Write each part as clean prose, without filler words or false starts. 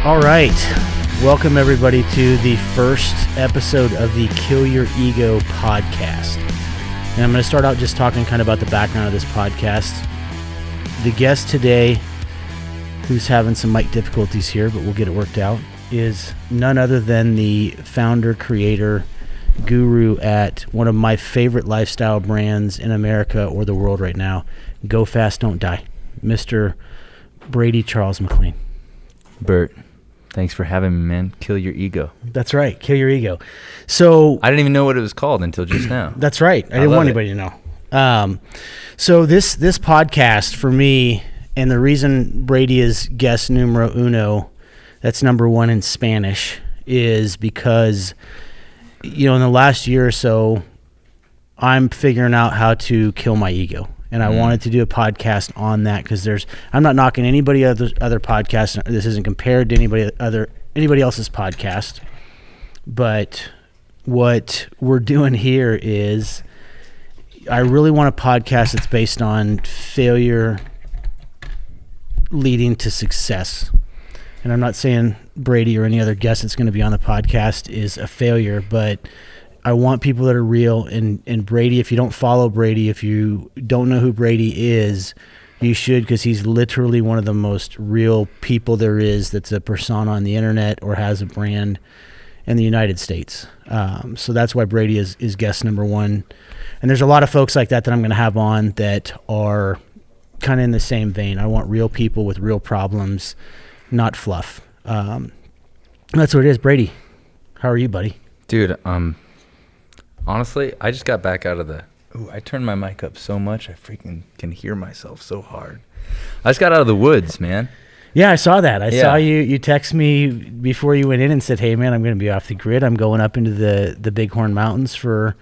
All right. Welcome, everybody, to the first episode of the Kill Your Ego podcast. And I'm going to start out just talking kind of about the background of this podcast. The guest today, who's having some mic difficulties here, but we'll get it worked out, is none other than the founder, creator, guru at one of my favorite lifestyle brands in America or the world right now, Go Fast, Don't Die, Mr. Brady Charles McLean. Bert, thanks for having me, man. Kill Your Ego. That's right. Kill Your Ego. So I didn't even know what it was called until just now. That's right. I didn't want anybody to know. So this podcast for me, and the reason Brady is guest numero uno, that's number one in Spanish, is because, in the last year or so, I'm figuring out how to kill my ego. And I wanted to do a podcast on that because I'm not knocking anybody other podcasts. This isn't compared to anybody else's podcast. But what we're doing here is I really want a podcast that's based on failure leading to success. And I'm not saying Brady or any other guest that's going to be on the podcast is a failure, but I want people that are real. And Brady, if you don't follow Brady, if you don't know who Brady is, you should, because he's literally one of the most real people there is that's a persona on the internet or has a brand in the United States. So that's why Brady is guest number one. And there's a lot of folks like that I'm going to have on that are kind of in the same vein. I want real people with real problems, not fluff. That's what it is. Brady, how are you, buddy? Dude, honestly, I just got back out of I turned my mic up so much I freaking can hear myself so hard. I just got out of the woods, man. Yeah, I saw that. I saw you text me before you went in and said, hey, man, I'm going to be off the grid. I'm going up into the Bighorn Mountains for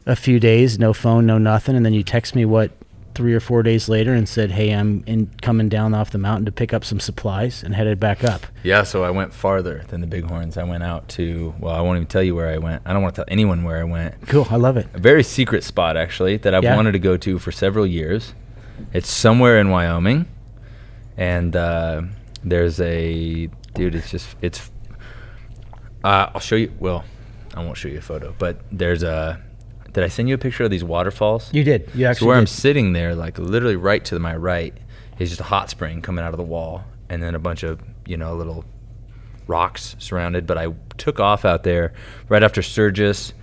a few days, no phone, no nothing. And then you text me, 3 or 4 days later and said, hey, I'm coming down off the mountain to pick up some supplies, and headed back up. Yeah, so I went farther than the Bighorns. I went out to, I won't even tell you where I went. I don't want to tell anyone where I went. Cool, I love it. A very secret spot, actually, that I've wanted to go to for several years. It's somewhere in Wyoming, and there's I'll show you, I won't show you a photo, but did I send you a picture of these waterfalls? You did. You actually So where did. I'm sitting there, like literally right to my right, is just a hot spring coming out of the wall, and then a bunch of, little rocks surrounded. But I took off out there right after Sturgis.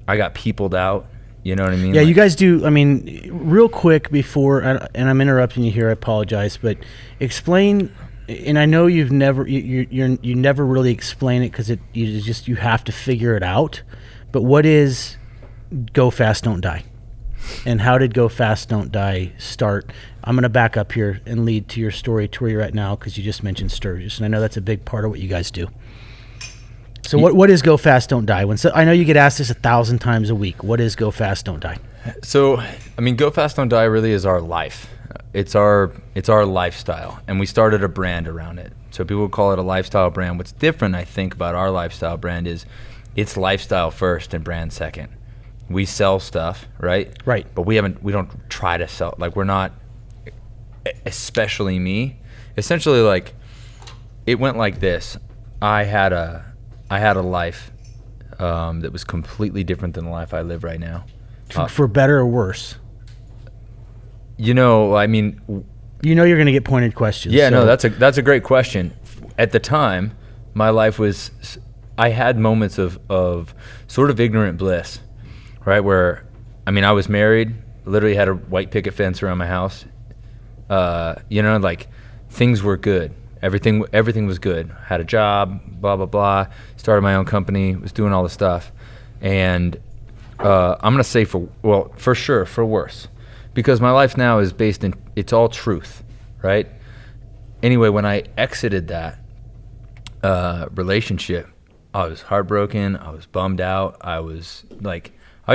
I got peopled out. You know what I mean? Yeah, you guys do. I mean, real quick before, and I'm interrupting you here, I apologize, but explain. And I know you never really explain it because you have to figure it out. But what is Go Fast, Don't Die? And how did Go Fast, Don't Die start? I'm going to back up here and lead to your story to where you're at now, because you just mentioned Sturgis, and I know that's a big part of what you guys do. So what is Go Fast, Don't Die? I know you get asked this 1,000 times a week. What is Go Fast, Don't Die? So, Go Fast, Don't Die really is our life. It's our lifestyle, and we started a brand around it. So people call it a lifestyle brand. What's different, I think, about our lifestyle brand is it's lifestyle first and brand second. We sell stuff, right? Right. But we don't try to sell, we're not, especially me. Essentially, it went like this. I had a life that was completely different than the life I live right now. For better or worse? You're going to get pointed questions. Yeah, so. No, that's a great question. At the time, my life was, I had moments of sort of ignorant bliss. Right, where, I was married, literally had a white picket fence around my house. Things were good. Everything was good. Had a job, blah, blah, blah. Started my own company, was doing all the stuff. And I'm going to say for sure, for worse. Because my life now is based in, it's all truth, right? Anyway, when I exited that relationship, I was heartbroken. I was bummed out. I was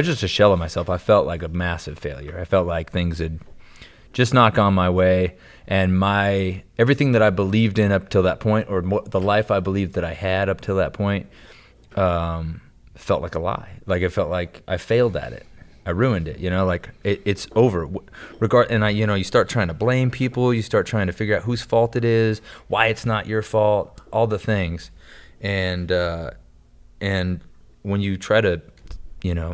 just a shell of myself. I felt like a massive failure. I felt like things had just not gone my way, and everything that I believed in up till that point, or the life I believed that I had up till that point, felt like a lie. It felt like I failed at it. I ruined it, like it's over. And you start trying to blame people, you start trying to figure out whose fault it is, why it's not your fault, all the things. And when you try to,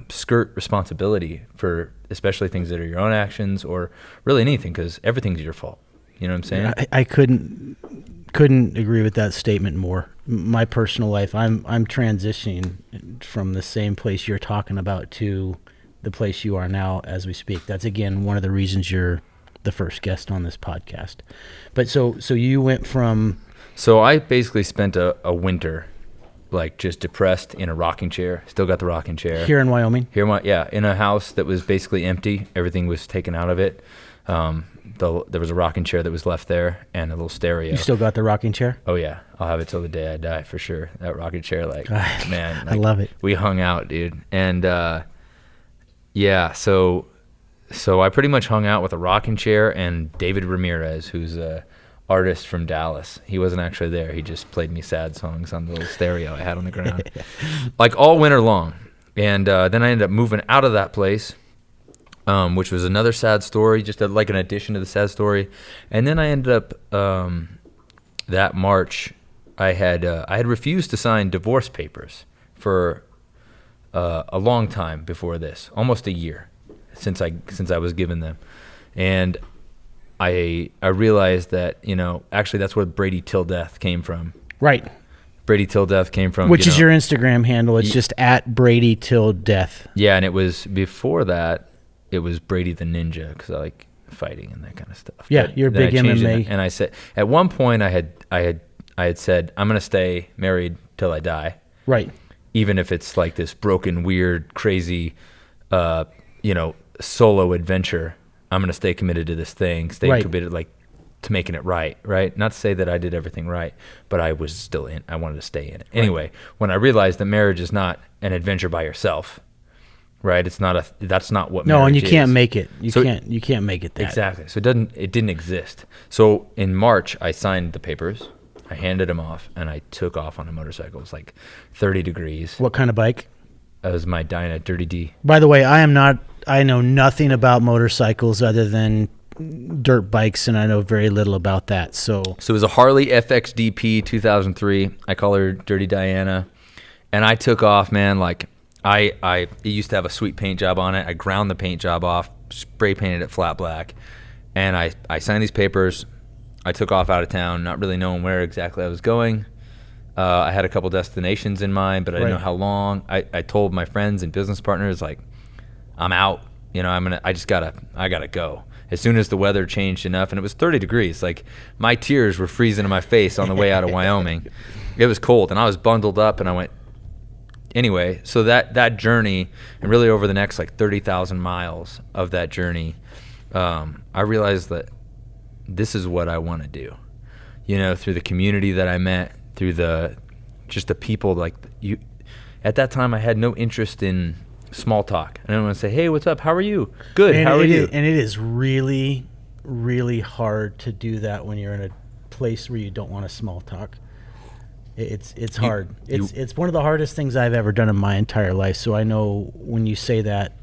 skirt responsibility for especially things that are your own actions or really anything, because everything's your fault. You know what I'm saying? I couldn't agree with that statement more. My personal life, I'm transitioning from the same place you're talking about to the place you are now as we speak. That's again one of the reasons you're the first guest on this podcast. But so you went from. So I basically spent a winter, like just depressed in a rocking chair. Still got the rocking chair Here in Wyoming. In a house that was basically empty. Everything was taken out of it. There was a rocking chair that was left there and a little stereo. You still got the rocking chair? Oh yeah, I'll have it till the day I die for sure. That rocking chair, man, I love it. We hung out, dude, and so I pretty much hung out with a rocking chair and David Ramirez, who's a artist from Dallas. He wasn't actually there. He just played me sad songs on the little stereo I had on the ground, like all winter long. And then I ended up moving out of that place. Which was another sad story, just like an addition to the sad story. And then I ended up that March, I had refused to sign divorce papers for a long time before this, almost a year since I was given them, and I realized that actually that's where Brady Till Death came from. Right. Brady Till Death came from. Which is your Instagram handle? It's just at Brady Till Death. Yeah, and it was before that. It was Brady the Ninja because I like fighting and that kind of stuff. Yeah, you're a big MMA. And I said at one point I had said I'm gonna stay married till I die. Right. Even if it's like this broken, weird, crazy, solo adventure, I'm gonna stay committed to this thing. Stay committed to making it right. Right. Not to say that I did everything right, but I was still in. I wanted to stay in it. Anyway, when I realized that marriage is not an adventure by yourself. Right, that's not what marriage is. No, and you can't make it. You can't make it that. Exactly. So it didn't exist. So in March, I signed the papers, I handed them off, and I took off on a motorcycle. It was like 30 degrees. What kind of bike? It was my Dyna Dirty D. By the way, I know nothing about motorcycles other than dirt bikes, and I know very little about that. So it was a Harley FXDP 2003. I call her Dirty Diana, and I took off, man, it used to have a sweet paint job on it. I ground the paint job off, spray painted it flat black, and I signed these papers. I took off out of town, not really knowing where exactly I was going. I had a couple destinations in mind, but I didn't know how long. I told my friends and business partners, I'm out. I gotta go. As soon as the weather changed enough, and it was 30 degrees, my tears were freezing in my face on the way out of Wyoming. It was cold, and I was bundled up, and I went. Anyway, so that journey, and really over the next 30,000 miles of that journey, I realized that this is what I want to do. Through the community that I met, through the people At that time, I had no interest in small talk. I didn't want to say, "Hey, what's up? How are you? Good. How are you?" And it is really, really hard to do that when you're in a place where you don't want to small talk. It's hard. It's one of the hardest things I've ever done in my entire life. So I know when you say that,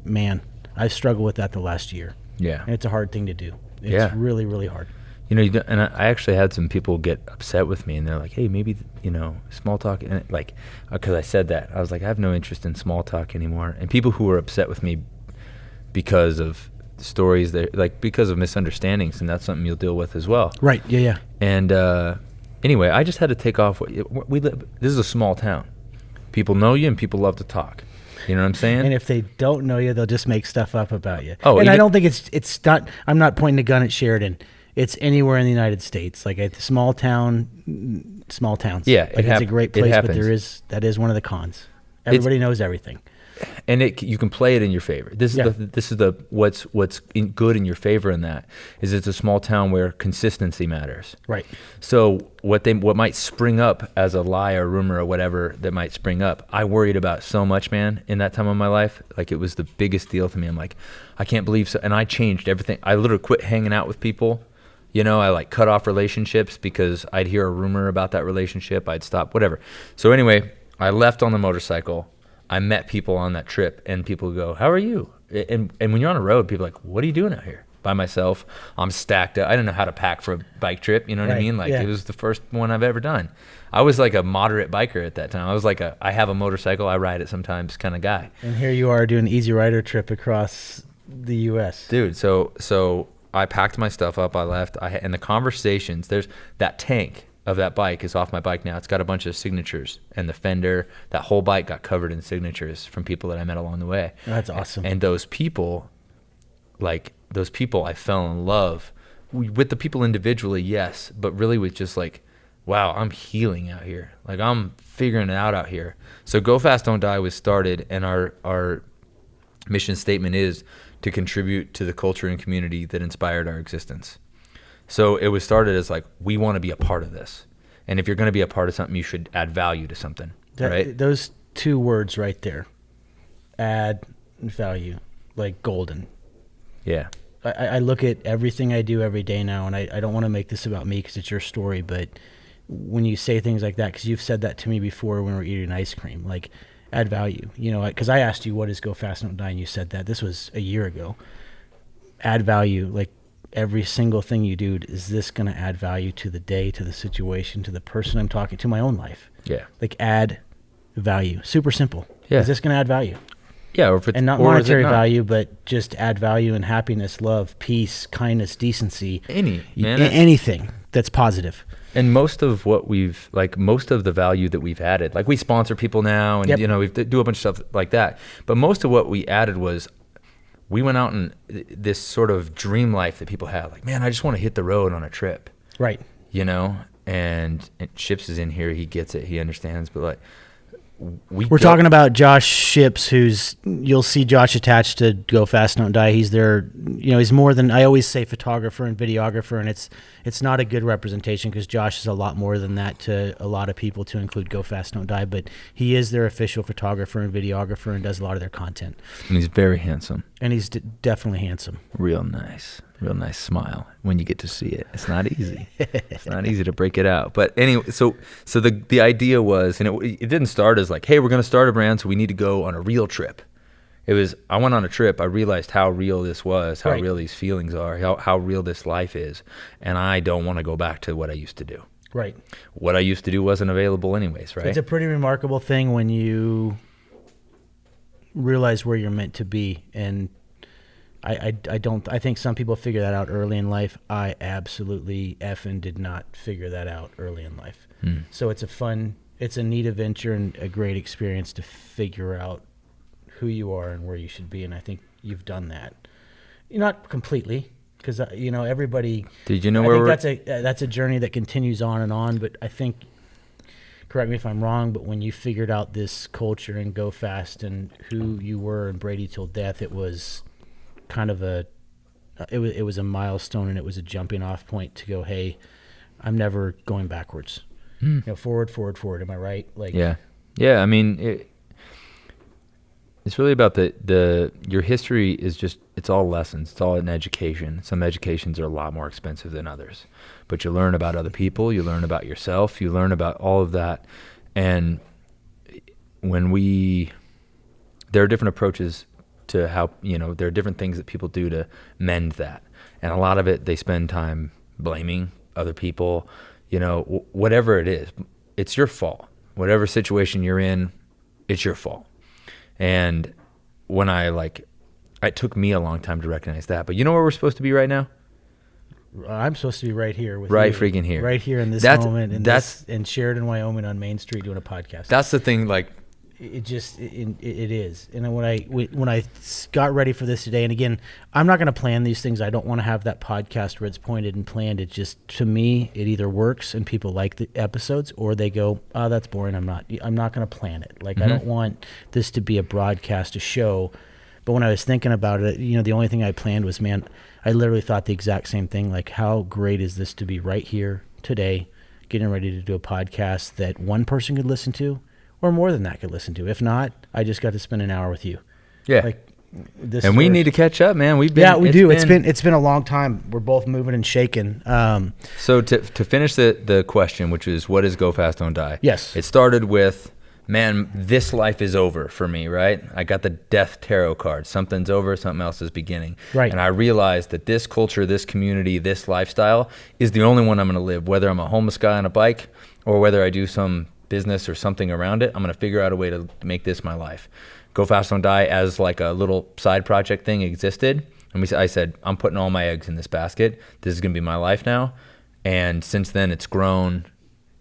man, I struggled with that the last year. Yeah. And it's a hard thing to do. It's really, really hard. And I actually had some people get upset with me, and they're like, "Hey, maybe small talk," and because I said that, I was like, I have no interest in small talk anymore. And people who were upset with me because of stories that because of misunderstandings, and that's something you'll deal with as well. Right. Yeah. And anyway, I just had to take off. This is a small town. People know you, and people love to talk. You know what I'm saying? And if they don't know you, they'll just make stuff up about you. Oh, and I don't think it's not. I'm not pointing a gun at Sheridan. It's anywhere in the United States, a small towns. Yeah, it's a great place, but that is one of the cons. Everybody knows everything. And you can play it in your favor. This is what's good in your favor in that is it's a small town where consistency matters. Right. So what might spring up as a lie or rumor or whatever that might spring up, I worried about so much, man, in that time of my life. It was the biggest deal to me. I'm like, I can't believe so. And I changed everything. I literally quit hanging out with people. I cut off relationships because I'd hear a rumor about that relationship. I'd stop, whatever. So anyway, I left on the motorcycle. I met people on that trip, and people go, "How are you?" And when you're on a road, people are like, "What are you doing out here?" By myself, I'm stacked up. I didn't know how to pack for a bike trip. You know what I mean? Like, it was the first one I've ever done. I was like a moderate biker at that time. I was like I have a motorcycle, I ride it sometimes kind of guy. And here you are doing an Easy Rider trip across the U.S. Dude, so I packed my stuff up. I left. And the conversations, there's that tank of that bike is off my bike now. It's got a bunch of signatures, and the fender, that whole bike got covered in signatures from people that I met along the way. That's awesome. And those people, I fell in love with the people individually, yes, but really with just like, wow, I'm healing out here. Like, I'm figuring it out here. So Go Fast, Don't Die was started, and our mission statement is to contribute to the culture and community that inspired our existence. So it was started as like, we want to be a part of this. And if you're going to be a part of something, you should add value to something, right? Those two words right there, add value, like golden. Yeah. I look at everything I do every day now, and I don't want to make this about me because it's your story, but when you say things like that, because you've said that to me before when we were eating ice cream, like add value, because I asked you, what is Go Fast, Don't Die, and you said that. This was a year ago. Add value, like every single thing you do, is this going to add value to the day, to the situation, to the person I'm talking to, my own life? Yeah. Like add value. Super simple. Yeah. Is this going to add value? Yeah, or if it's, and not or monetary is it not? value, but just add value and happiness, love, peace, kindness, decency. Anything that's positive. And most of the value that we've added, like we sponsor people now, and we do a bunch of stuff like that. But most of what we added was, we went out and this sort of dream life that people have, like, man, I just want to hit the road on a trip. Right. And Chips is in here. He gets it. He understands. But like, we're talking about Josh Ships, you'll see Josh attached to Go Fast, Don't Die. He's there, he's more than, I always say, photographer and videographer, and it's not a good representation because Josh is a lot more than that to a lot of people, to include Go Fast, Don't Die, but he is their official photographer and videographer and does a lot of their content. And he's very handsome. And he's definitely handsome. Real nice smile when you get to see it. It's not easy. It's not easy to break it out. But anyway, so the idea was, and it didn't start as like, hey, we're going to start a brand, so we need to go on a real trip. It was, I went on a trip, I realized how real this was, how real these feelings are, how real this life is, and I don't want to go back to what I used to do. Right. What I used to do wasn't available anyways, right? It's a pretty remarkable thing when you realize where you're meant to be, and I think some people figure that out early in life. I absolutely effing did not figure that out early in life. So it's a neat adventure and a great experience to figure out who you are and where you should be. And I think you've done that. Not completely, because everybody. Did you know where that's a journey that continues on and on. But I think, correct me if I'm wrong, but when you figured out this culture and Go Fast and who you were in Brady Till Death, it was kind of it was a milestone, and it was a jumping off point to go, hey, I'm never going backwards. Forward. Am I right? Like, yeah. I mean, it's really about your history is just, it's all lessons. It's all an education. Some educations are a lot more expensive than others, but you learn about other people, you learn about yourself, you learn about all of that. And there are different approaches to how, there are different things that people do to mend that. And a lot of it, they spend time blaming other people, whatever it is, it's your fault. Whatever situation you're in, it's your fault. And when it took me a long time to recognize that, but you know where we're supposed to be right now? I'm supposed to be right here with right you. Freaking here. Right here in this moment in Sheridan, Wyoming on Main Street doing a podcast. That's the thing, it is. And when I got ready for this today, and again, I'm not going to plan these things. I don't want to have that podcast where it's pointed and planned. It just, to me, it either works and people like the episodes, or they go, oh, that's boring. I'm not going to plan it. I don't want this to be a broadcast, a show. But when I was thinking about it, the only thing I planned was, man, I literally thought the exact same thing. Like, how great is this to be right here today, getting ready to do a podcast that one person could listen to, or more than that could listen to. If not, I just got to spend an hour with you. Yeah. And we need to catch up, man. We do. It's been a long time. We're both moving and shaking. So to finish the question, which is, what is Go Fast, Don't Die? Yes. It started with man, this life is over for me, right? I got the death tarot card. Something's over, something else is beginning. Right. And I realized that this culture, this community, this lifestyle is the only one I'm going to live, whether I'm a homeless guy on a bike or whether I do some business or something around it. I'm going to figure out a way to make this my life. Go Fast, Don't Die as like a little side project thing existed. And I said, I'm putting all my eggs in this basket. This is going to be my life now. And since then it's grown.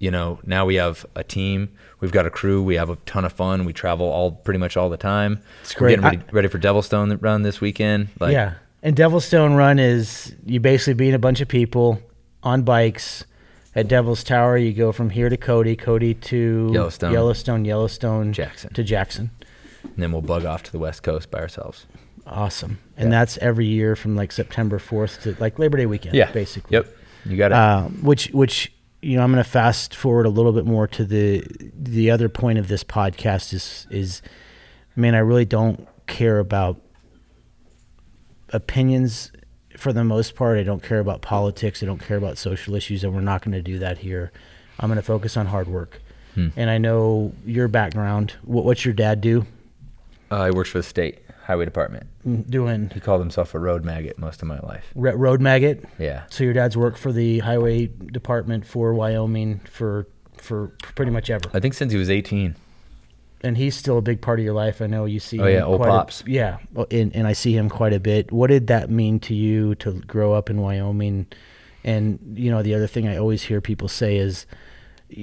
You know, now we have a team, we've got a crew, we have a ton of fun, we travel pretty much all the time. It's great. We're getting ready for Devilstone Run this weekend. Yeah, and Devilstone Run is you basically being a bunch of people on bikes at Devil's Tower. You go from here to Cody to Yellowstone, Jackson. to Jackson. And then we'll bug off to the West Coast by ourselves. Awesome. And that's every year from like September 4th to like Labor Day weekend, basically. Yep, you got it. Which you know, I'm going to fast forward a little bit more to the other point of this podcast is, man, I really don't care about opinions for the most part. I don't care about politics. I don't care about social issues, and we're not going to do that here. I'm going to focus on hard work. And I know your background. What's your dad do? He works for the state highway department. He called himself a road maggot most of my life. Road maggot? Yeah. So your dad's worked for the highway department for Wyoming for pretty much ever. I think since he was 18. And he's still a big part of your life. I know you see him. Oh, yeah, old Pops. And I see him quite a bit. What did that mean to you to grow up in Wyoming? And, you know, the other thing I always hear people say is,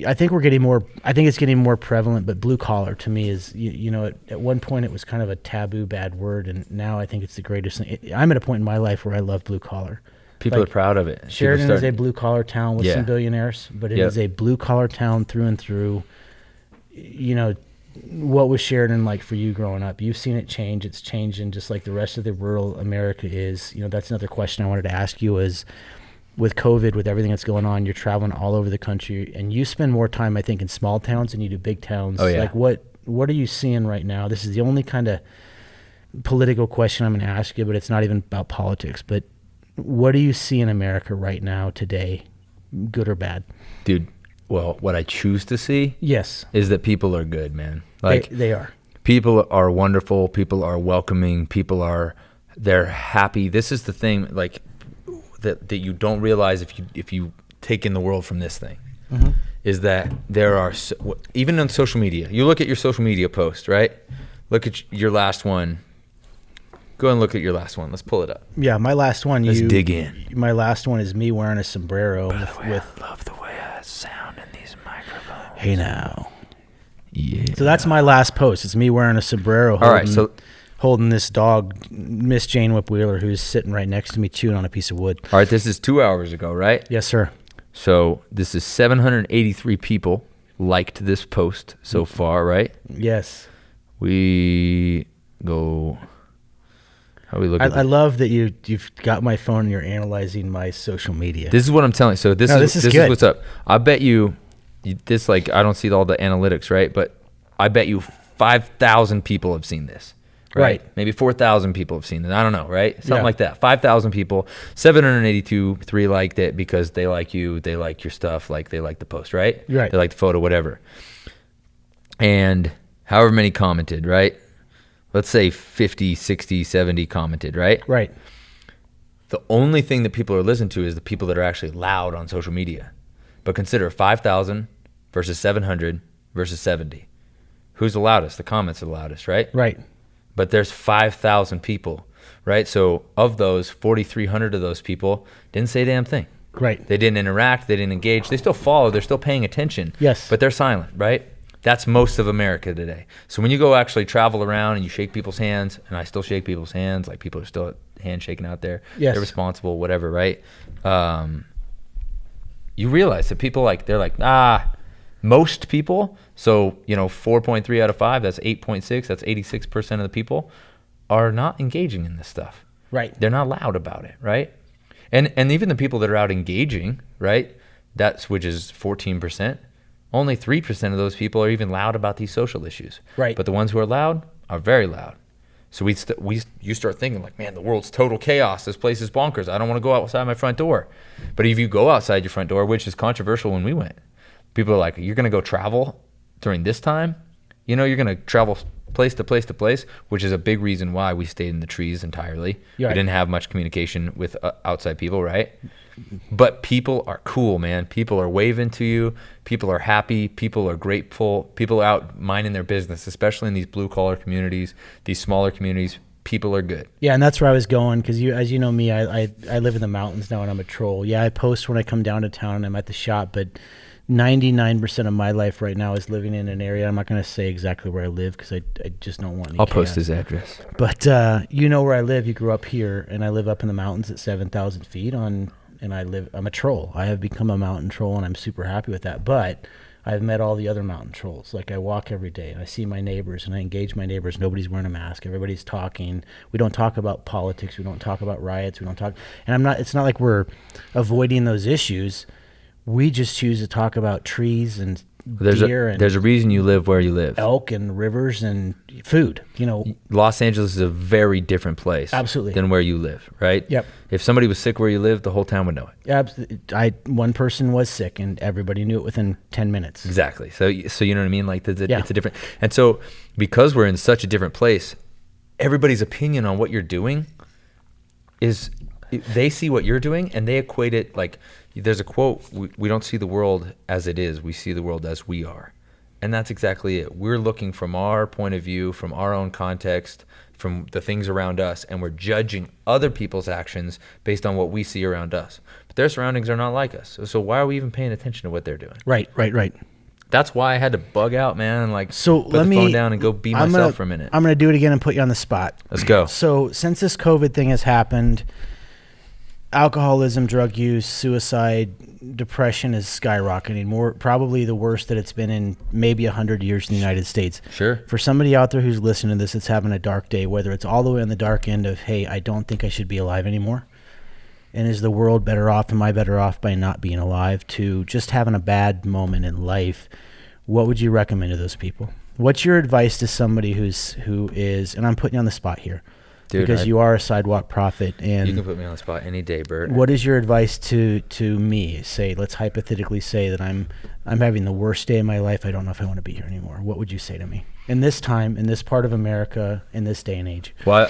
I think it's getting more prevalent, but blue collar to me is, you know, at one point it was kind of a taboo bad word, and now I think it's the greatest thing. I'm at a point in my life where I love blue collar. People are proud of it. Sheridan is a blue collar town with some billionaires, but it is a blue collar town through and through. You know, what was Sheridan like for you growing up? You've seen it change. It's changing just like the rest of the rural America is. You know, that's another question I wanted to ask you is, with COVID, with everything that's going on, you're traveling all over the country, and you spend more time, I think, in small towns than you do big towns. Oh, yeah. Like, what are you seeing right now? This is the only kind of political question I'm going to ask you, but it's not even about politics. But what do you see in America right now today, good or bad? Dude, well, what I choose to see is that people are good, man. Like they are. People are wonderful. People are welcoming. They're happy. This is the thing, like, that you don't realize if you take in the world from this thing, is that there are, even on social media, you look at your social media post, right? Look at your last one. Go and look at your last one. Let's pull it up. Yeah, my last one. Let's dig in. My last one is me wearing a sombrero. By the way, I love the way I sound in these microphones. Hey now. Yeah. So that's my last post. It's me wearing a sombrero. All right, so holding this dog, Miss Jane Whip Wheeler, who's sitting right next to me chewing on a piece of wood. All right, this is 2 hours ago, right? Yes, sir. So this is 783 people liked this post so far, right? Yes. We go. How we look? I love that you've got my phone and you're analyzing my social media. This is what I'm telling you. So this is what's up. I bet you this, like, I don't see all the analytics, right? But I bet you 5,000 people have seen this. Right. Maybe 4,000 people have seen it. I don't know, right? Something like that. 5,000 people, 3 liked it because they like you, they like your stuff, like they like the post, right? Right. They like the photo, whatever. And however many commented, right? Let's say 50, 60, 70 commented, right? Right. The only thing that people are listening to is the people that are actually loud on social media. But consider 5,000 versus 700 versus 70. Who's the loudest? The comments are the loudest, right? Right. But there's 5,000 people, right? So of those, 4,300 of those people didn't say a damn thing. Right. They didn't interact. They didn't engage. They still follow. They're still paying attention. Yes. But they're silent, right? That's most of America today. So when you go actually travel around and you shake people's hands, and I still shake people's hands, like people are still handshaking out there. Yes. They're responsible, whatever, right? You realize that people, like, they're like, most people, so, 4.3 out of 5, that's 8.6, that's 86% of the people are not engaging in this stuff. Right. They're not loud about it, right? And even the people that are out engaging, right, which is 14%, only 3% of those people are even loud about these social issues. Right. But the ones who are loud are very loud. So you start thinking, like, man, the world's total chaos. This place is bonkers. I don't want to go outside my front door. But if you go outside your front door, which is controversial when we went, people are like, you're going to go travel during this time? You know, you're going to travel place to place to place, which is a big reason why we stayed in the trees entirely. You're We right. didn't have much communication with outside people, right? But people are cool, man. People are waving to you. People are happy. People are grateful. People are out minding their business, especially in these blue collar communities, these smaller communities. People are good. Yeah, and that's where I was going because as you know me, I live in the mountains now and I'm a troll. Yeah, I post when I come down to town and I'm at the shop, but 99% of my life right now is living in an area. I'm not going to say exactly where I live because I just don't want any I'll post chaos. his address. But you know where I live. You grew up here, and I live up in the mountains at 7,000 feet I'm a troll. I have become a mountain troll, and I'm super happy with that. But I've met all the other mountain trolls. Like, I walk every day, and I see my neighbors, and I engage my neighbors. Nobody's wearing a mask. Everybody's talking. We don't talk about politics. We don't talk about riots. We don't talk. And it's not like we're avoiding those issues. We just choose to talk about trees and deer and There's a reason you live where you live. elk and rivers and food. You know, Los Angeles is a very different place Absolutely. than where you live, right? Yep. If somebody was sick where you live, the whole town would know it. One person was sick, and everybody knew it within 10 minutes. Exactly. So you know what I mean? Like, it's Yeah. a different. And so because we're in such a different place, everybody's opinion on what you're doing is they see what you're doing and they equate it. Like, there's a quote, we don't see the world as it is, we see the world as we are. And that's exactly it. We're looking from our point of view, from our own context, from the things around us, and we're judging other people's actions based on what we see around us. But their surroundings are not like us. So why are we even paying attention to what they're doing? Right. That's why I had to bug out, man, and like So put let the me phone down and go be myself for a minute. I'm going to do it again and put you on the spot. Let's go. So since this COVID thing has happened, alcoholism, drug use, suicide, depression is skyrocketing. Probably the worst that it's been in maybe 100 years in the United States. Sure. For somebody out there who's listening to this, that's having a dark day, whether it's all the way on the dark end of, hey, I don't think I should be alive anymore, and is the world better off? Am I better off by not being alive? To just having a bad moment in life, what would you recommend to those people? What's your advice to somebody who is, and I'm putting you on the spot here, Dude, because you are a sidewalk prophet, and you can put me on the spot any day, Bert. what is your advice to me? Say, let's hypothetically say that I'm having the worst day of my life. I don't know if I want to be here anymore. What would you say to me in this time, in this part of America, in this day and age? Well,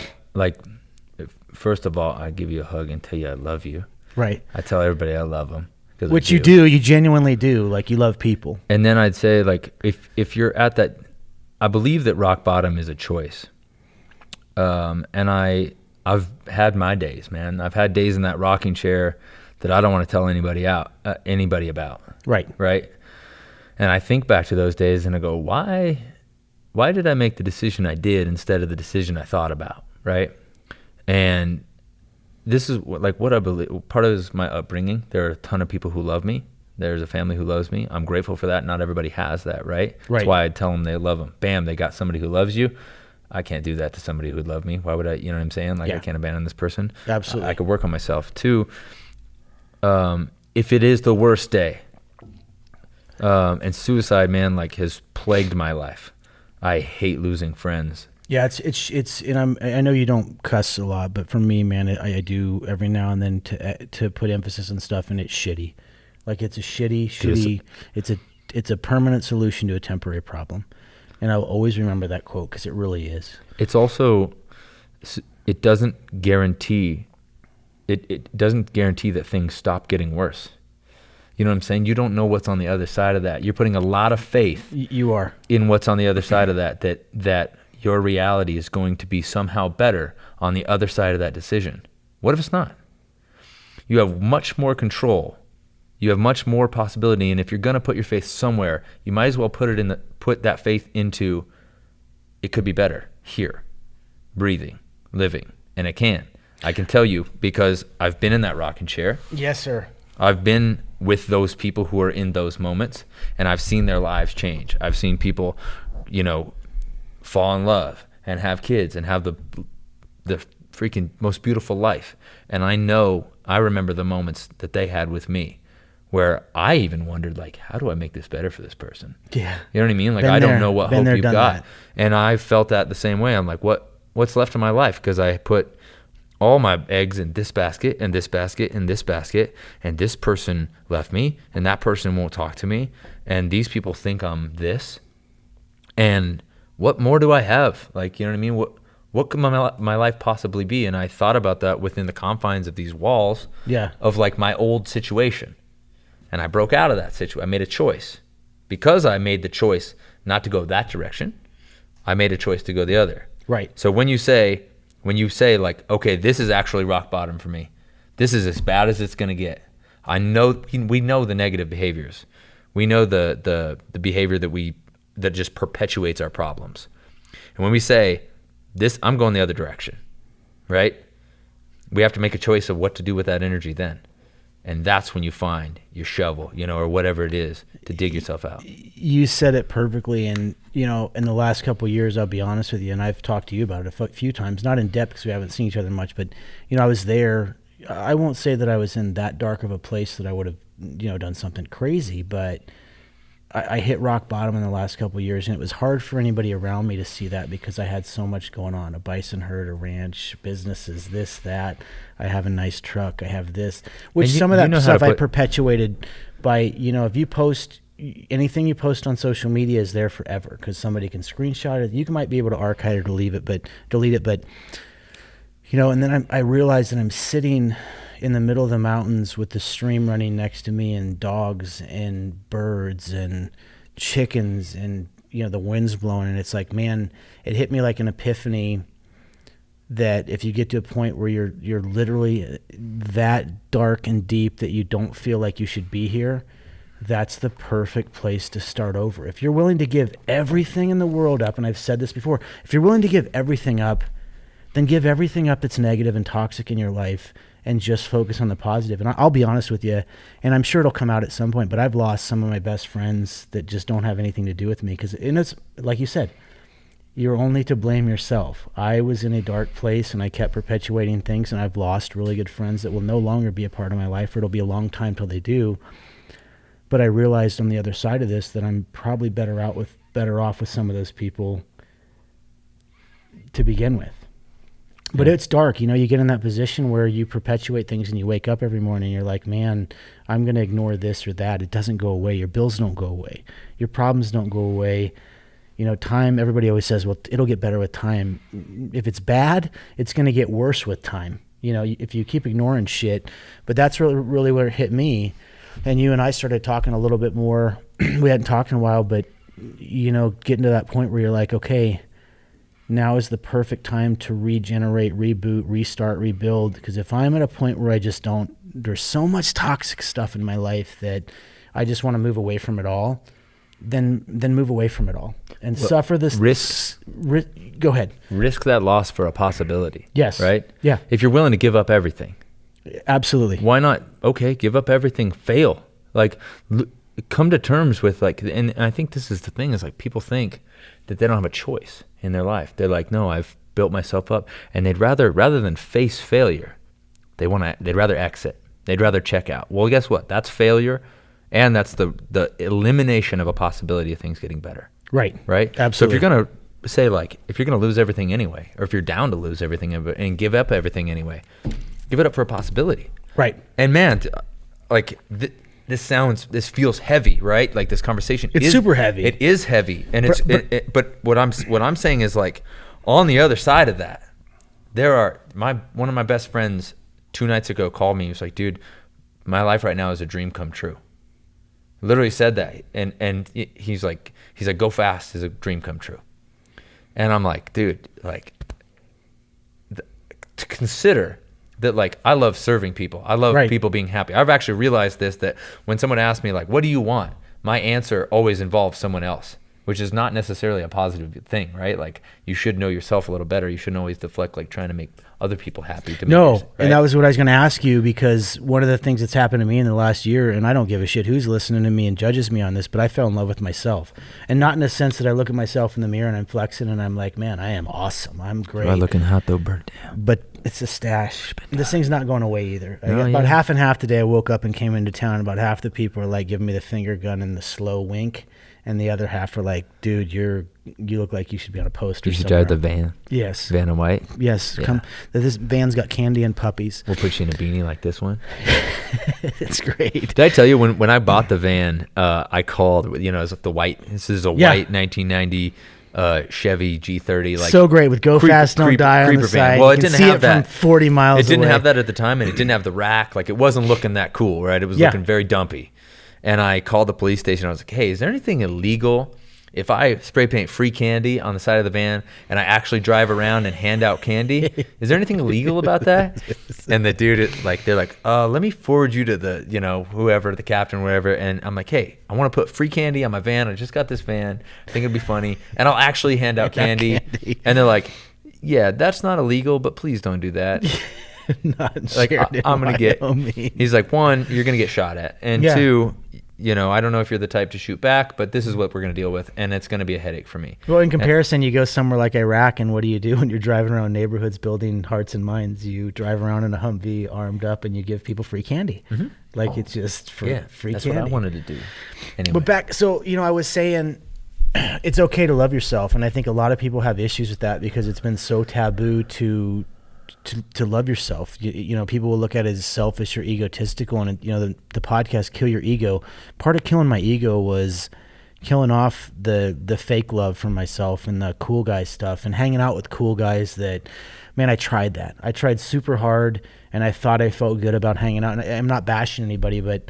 first of all, I give you a hug and tell you I love you. Right. I tell everybody I love them. Which you do. You genuinely do. Like, you love people. And then I'd say, like, if you're at that, I believe that rock bottom is a choice. And I've had my days, man. I've had days in that rocking chair that I don't want to tell anybody about. Right. Right. And I think back to those days and I go, why did I make the decision I did instead of the decision I thought about? Right. And this is what I believe. Part of it is my upbringing. There are a ton of people who love me. There's a family who loves me. I'm grateful for that. Not everybody has that. Right. That's why I tell them they love them. Bam. They got somebody who loves you. I can't do that to somebody who would love me. Why would I? You know what I'm saying? Like, I can't abandon this person. Absolutely. I could work on myself too. If it is the worst day, and suicide, man, like, has plagued my life. I hate losing friends. Yeah, it's and I know you don't cuss a lot, but for me, man, I do every now and then to put emphasis on stuff, and it's shitty. Like, it's a shitty. It's a permanent solution to a temporary problem. And I'll always remember that quote because it really is. It's also, it doesn't guarantee that things stop getting worse. You know what I'm saying? You don't know what's on the other side of that. You're putting a lot of faith You are. in what's on the other side of that your reality is going to be somehow better on the other side of that decision. What if it's not? You have much more control. You have much more possibility, and if you're going to put your faith somewhere, you might as well put that faith into, it could be better here, breathing, living, and it can. I can tell you because I've been in that rocking chair. Yes, sir. I've been with those people who are in those moments, and I've seen their lives change. I've seen people, fall in love and have kids and have the freaking most beautiful life. And I remember the moments that they had with me, where I even wondered, like, how do I make this better for this person? Yeah. You know what I mean? Like, Been I there. don't know what Been hope there, you've done got. that. And I felt that the same way. I'm like, what's left of my life? Because I put all my eggs in this basket and this basket and this basket, and this person left me, and that person won't talk to me, and these people think I'm this. And what more do I have? Like, you know what I mean? What could my life possibly be? And I thought about that within the confines of these walls of like my old situation. And I broke out of that situation. I made a choice. Because I made the choice not to go that direction, I made a choice to go the other. Right. So when you say like, okay, this is actually rock bottom for me. This is as bad as it's going to get. We know the negative behaviors. We know the behavior that just perpetuates our problems. And when we say this, I'm going the other direction, right? We have to make a choice of what to do with that energy then. And that's when you find your shovel, or whatever it is to dig yourself out. You said it perfectly. And, in the last couple of years, I'll be honest with you, and I've talked to you about it a few times, not in depth because we haven't seen each other much, but, I was there. I won't say that I was in that dark of a place that I would have, done something crazy, but I hit rock bottom in the last couple of years, and it was hard for anybody around me to see that because I had so much going on, a bison herd, a ranch, businesses, this, that. I have a nice truck. I have this, which some of that stuff I perpetuated by, if you post anything you post on social media is there forever because somebody can screenshot it. You might be able to archive it or delete it, but and then I realized that I'm sitting in the middle of the mountains with the stream running next to me and dogs and birds and chickens and, the wind's blowing. And it's like, man, it hit me like an epiphany that if you get to a point where you're literally that dark and deep that you don't feel like you should be here, that's the perfect place to start over. If you're willing to give everything in the world up, and I've said this before, if you're willing to give everything up, then give everything up that's negative and toxic in your life and just focus on the positive. And I'll be honest with you, and I'm sure it'll come out at some point, but I've lost some of my best friends that just don't have anything to do with me because it's like you said, you're only to blame yourself. I was in a dark place and I kept perpetuating things, and I've lost really good friends that will no longer be a part of my life, or it'll be a long time till they do. But I realized on the other side of this that I'm probably better off with some of those people to begin with. But it's dark, you get in that position where you perpetuate things and you wake up every morning and you're like, man, I'm going to ignore this or that. It doesn't go away. Your bills don't go away. Your problems don't go away. Time, everybody always says, well, it'll get better with time. If it's bad, it's going to get worse with time. If you keep ignoring shit. But that's really where it hit me. And you and I started talking a little bit more. We hadn't talked in a while, but, getting to that point where you're like, okay, now is the perfect time to regenerate, reboot, restart, rebuild. Because if I'm at a point where there's so much toxic stuff in my life that I just want to move away from it all, then move away from it all and suffer this risk. Go ahead. Risk that loss for a possibility. Yes. Right? Yeah. If you're willing to give up everything. Absolutely. Why not? Okay, give up everything, fail. Like, come to terms with, like, and I think this is the thing, is like people think that they don't have a choice in their life. They're like, no, I've built myself up, and they'd rather than face failure, they'd rather exit. They'd rather check out. Well, guess what? That's failure, and that's the elimination of a possibility of things getting better. Right. Absolutely. So if you're gonna say, like, if you're gonna lose everything anyway, or if you're down to lose everything and give up everything anyway, give it up for a possibility. Right. And man, like this feels heavy, right? Like this conversation is super heavy. It is heavy, and but what I'm saying is, like, on the other side of that, one of my best friends 2 nights ago called me. He was like, dude, my life right now is a dream come true. Literally said that, and he's like, go fast is a dream come true. And I'm like, dude, like, to consider that, like, I love serving people. I love people being happy. I've actually realized this, that when someone asks me, like, what do you want? My answer always involves someone else, which is not necessarily a positive thing, right? Like, you should know yourself a little better. You shouldn't always deflect, like, trying to make other people happy. And that was what I was going to ask you, because one of the things that's happened to me in the last year, and I don't give a shit who's listening to me and judges me on this, but I fell in love with myself. And not in the sense that I look at myself in the mirror and I'm flexing and I'm like, man, I am awesome. I'm great. You are looking hot though, bird. But it's a stash. This thing's not going away either. About half and half today, I woke up and came into town, and about half the people are like giving me the finger gun and the slow wink. And the other half are like, dude, you look like you should be on a poster. You should somewhere. drive the van. Yes. Van and white. Yes. Yeah. This van's got candy and puppies. We'll put you in a beanie like this one. It's great. Did I tell you when I bought the van, I called, it was the white, this is a white 1990 Chevy G30, like so great with go fast, don't die on the side. Well, it didn't have that from 40 miles. It didn't away. have that at the time, and it didn't have the rack. Like, it wasn't looking that cool, right? It was looking very dumpy. And I called the police station. I was like, "Hey, is there anything illegal if I spray paint free candy on the side of the van and I actually drive around and hand out candy? Is there anything illegal about that?" And the dude, they're like, "Let me forward you to the, whoever, the captain, whatever." And I'm like, "Hey, I want to put free candy on my van. I just got this van. I think it'd be funny, and I'll actually hand out candy." And they're like, "Yeah, that's not illegal, but please don't do that." Like, I'm gonna get. He's like, one, you're gonna get shot at, and two, I don't know if you're the type to shoot back, but this is what we're going to deal with, and it's going to be a headache for me. Well, in comparison, you go somewhere like Iraq, and what do you do when you're driving around neighborhoods building hearts and minds? You drive around in a Humvee, armed up, and you give people free candy. Mm-hmm. Like, it's just free candy. That's what I wanted to do. Anyway. But I was saying it's okay to love yourself, and I think a lot of people have issues with that because it's been so taboo to love yourself. People will look at it as selfish or egotistical, and the podcast Kill Your Ego, part of killing my ego was killing off the fake love for myself and the cool guy stuff and hanging out with cool guys that, man, I tried that. I tried super hard, and I thought I felt good about hanging out. And I'm not bashing anybody, but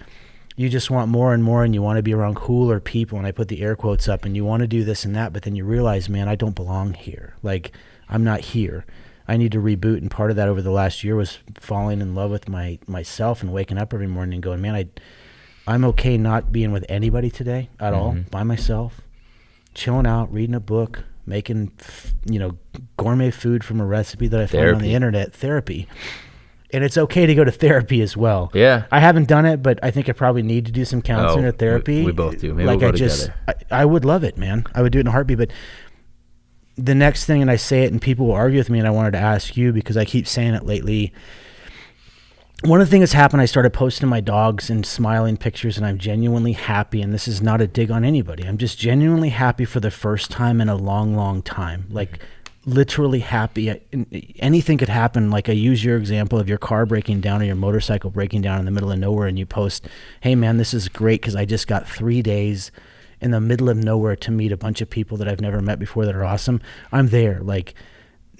you just want more and more, and you want to be around cooler people, and I put the air quotes up, and you want to do this and that, but then you realize, man, I don't belong here. Like, I'm not here. I need to reboot, and part of that over the last year was falling in love with myself and waking up every morning and going, man, I'm okay not being with anybody today at all, by myself, chilling out, reading a book, making gourmet food from a recipe that I found on the internet, therapy. And it's okay to go to therapy as well. Yeah. I haven't done it, but I think I probably need to do some counseling or therapy. We both do. Maybe we'll go together. I would love it, man. I would do it in a heartbeat, but the next thing, and I say it and people will argue with me, and I wanted to ask you because I keep saying it lately. One of the things that's happened, I started posting my dogs and smiling pictures, and I'm genuinely happy, and this is not a dig on anybody. I'm just genuinely happy for the first time in a long, long time. Like, literally happy. Anything could happen. Like, I use your example of your car breaking down or your motorcycle breaking down in the middle of nowhere, and you post, "Hey, man, this is great because I just got 3 days in the middle of nowhere to meet a bunch of people that I've never met before that are awesome." I'm there. Like,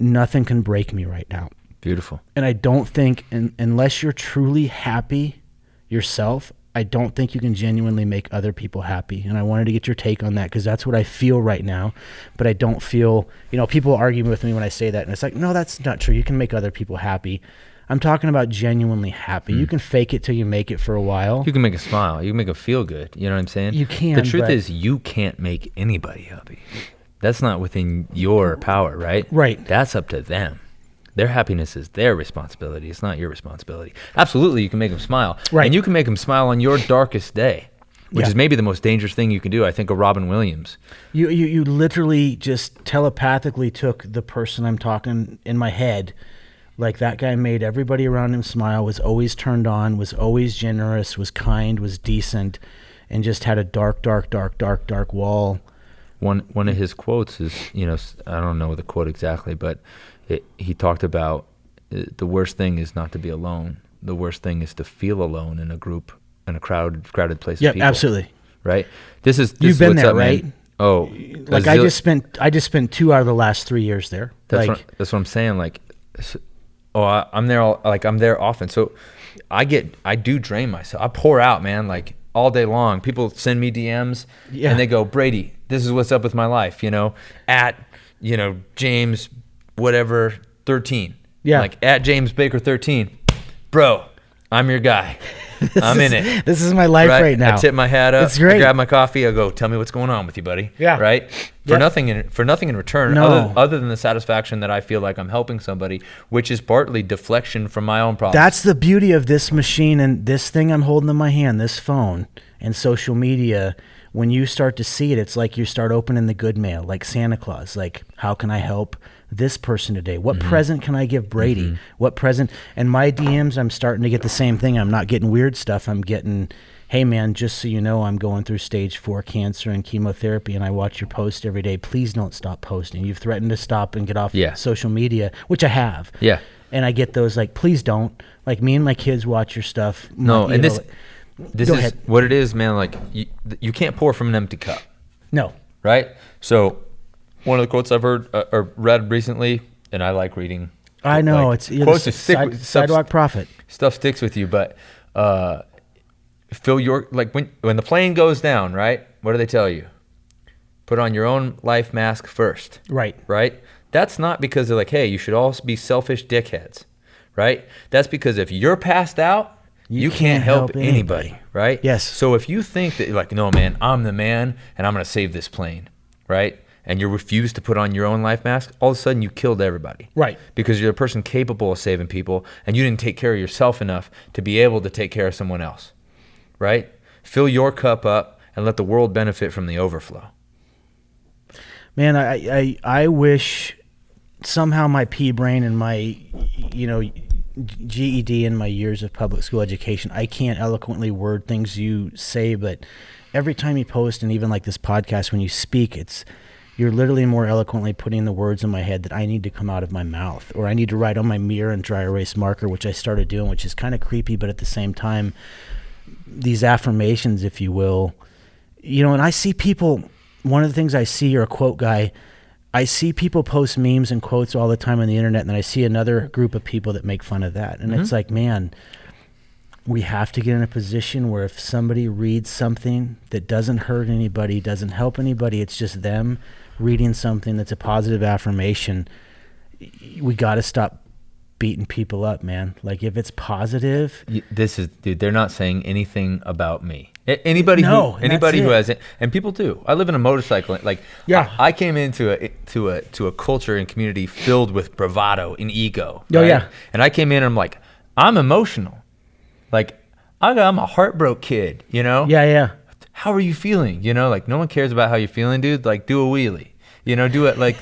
nothing can break me right now. Beautiful. And I don't think, unless you're truly happy yourself, I don't think you can genuinely make other people happy. And I wanted to get your take on that because that's what I feel right now. But I don't feel, people argue with me when I say that. And it's like, no, that's not true. You can make other people happy. I'm talking about genuinely happy. You can fake it till you make it for a while. You can make a smile. You can make them feel good. You know what I'm saying? You can. The truth is, you can't make anybody happy. That's not within your power, right? Right. That's up to them. Their happiness is their responsibility. It's not your responsibility. Absolutely, you can make them smile. Right. And you can make them smile on your darkest day, which is maybe the most dangerous thing you can do. I think of Robin Williams. You literally just telepathically took the person I'm talking in my head. Like, that guy made everybody around him smile, was always turned on, was always generous, was kind, was decent, and just had a dark, dark, dark, dark, dark wall. One of his quotes is, I don't know the quote exactly, but he talked about the worst thing is not to be alone. The worst thing is to feel alone in a group, in a crowded place of people. Yeah, absolutely. This is You've been what's there, up, right? Man. Oh, like I just spent 2 out of the last 3 years there. That's what I'm saying. Like, I'm there I'm there often. So I do drain myself. I pour out, man, like all day long. People send me DMs and they go, "Brady, this is what's up with my life, at James whatever 13." Yeah. Like, at James Baker 13. Bro, I'm your guy. I'm in it. This is my life right now. I tip my hat up. It's great. I grab my coffee. I go, "Tell me what's going on with you, buddy." Yeah. Right? For nothing in return, No. other than the satisfaction that I feel like I'm helping somebody, which is partly deflection from my own problems. That's the beauty of this machine and this thing I'm holding in my hand, this phone, and social media. When you start to see it, it's like you start opening the good mail, like Santa Claus. Like, how can I help this person today? What present can I give Brady? What present? And my DMs, I'm starting to get the same thing. I'm not getting weird stuff. I'm getting, "Hey, man, just so you know, I'm going through stage 4 cancer and chemotherapy, and I watch your post every day. Please don't stop posting. You've threatened to stop and get off social media," which I have. Yeah. And I get those, like, "Please don't." Like, me and my kids watch your stuff. This is what it is, man. Like, you can't pour from an empty cup. No. Right? So One of the quotes I've heard or read recently, and I like reading. I know, like, it's quotes sidewalk prophet. Stuff sticks with you, but fill your, like when the plane goes down, right? What do they tell you? Put on your own life mask first. Right. Right? That's not because they're like, hey, you should all be selfish dickheads, right? That's because if you're passed out, you can't help anybody, right? Yes. So if you think that, like, no, man, I'm the man and I'm going to save this plane, right? And you refuse to put on your own life mask, all of a sudden you killed everybody. Right. Because you're a person capable of saving people and you didn't take care of yourself enough to be able to take care of someone else, right? Fill your cup up and let the world benefit from the overflow. Man, I wish somehow my pea brain and my, GED and my years of public school education, I can't eloquently word things you say, but every time you post, and even like this podcast, when you speak, you're literally more eloquently putting the words in my head that I need to come out of my mouth, or I need to write on my mirror and dry erase marker, which I started doing, which is kind of creepy, but at the same time, these affirmations, if you will, and I see people, one of the things I see, you're a quote guy, I see people post memes and quotes all the time on the internet, and then I see another group of people that make fun of that. And it's like, man, we have to get in a position where if somebody reads something that doesn't hurt anybody, doesn't help anybody, it's just them reading something that's a positive affirmation, we got to stop beating people up, man. Like, if it's positive. Dude, they're not saying anything about me. Anybody who has it, and people do. I live in a motorcycle. Like, yeah, I came into a culture and community filled with bravado and ego. Oh, right? yeah. And I came in and I'm like, I'm emotional. Like, I'm a heartbroken kid, Yeah. How are you feeling? Like, no one cares about how you're feeling, dude. Like, do a wheelie. Do it, like,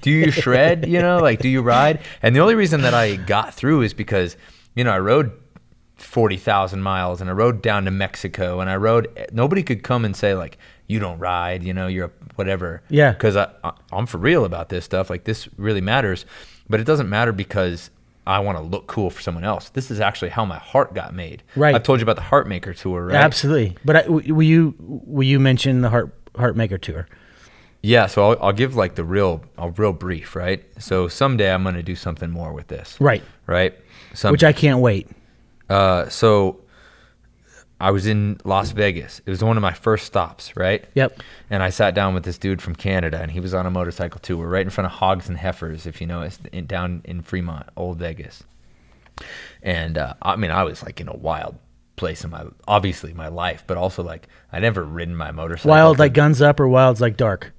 do you shred, like, do you ride? And the only reason that I got through is because, I rode 40,000 miles and I rode down to Mexico and nobody could come and say, like, you don't ride, you're a whatever. Yeah. Because I'm for real about this stuff. Like, this really matters. But it doesn't matter because I want to look cool for someone else. This is actually how my heart got made. Right. I've told you about the Heartmaker tour, right? Absolutely. But will you mention the Heartmaker tour? Yeah, so I'll give like a real brief, right? So someday I'm going to do something more with this. Right. Which I can't wait. So I was in Las Vegas. It was one of my first stops, right? Yep. And I sat down with this dude from Canada, and he was on a motorcycle too. We're right in front of Hogs and Heifers, if you know, it's down in Fremont, Old Vegas. And I was like in a wild place in my life, but also like I never ridden my motorcycle. Wild like guns up, or wild's like dark?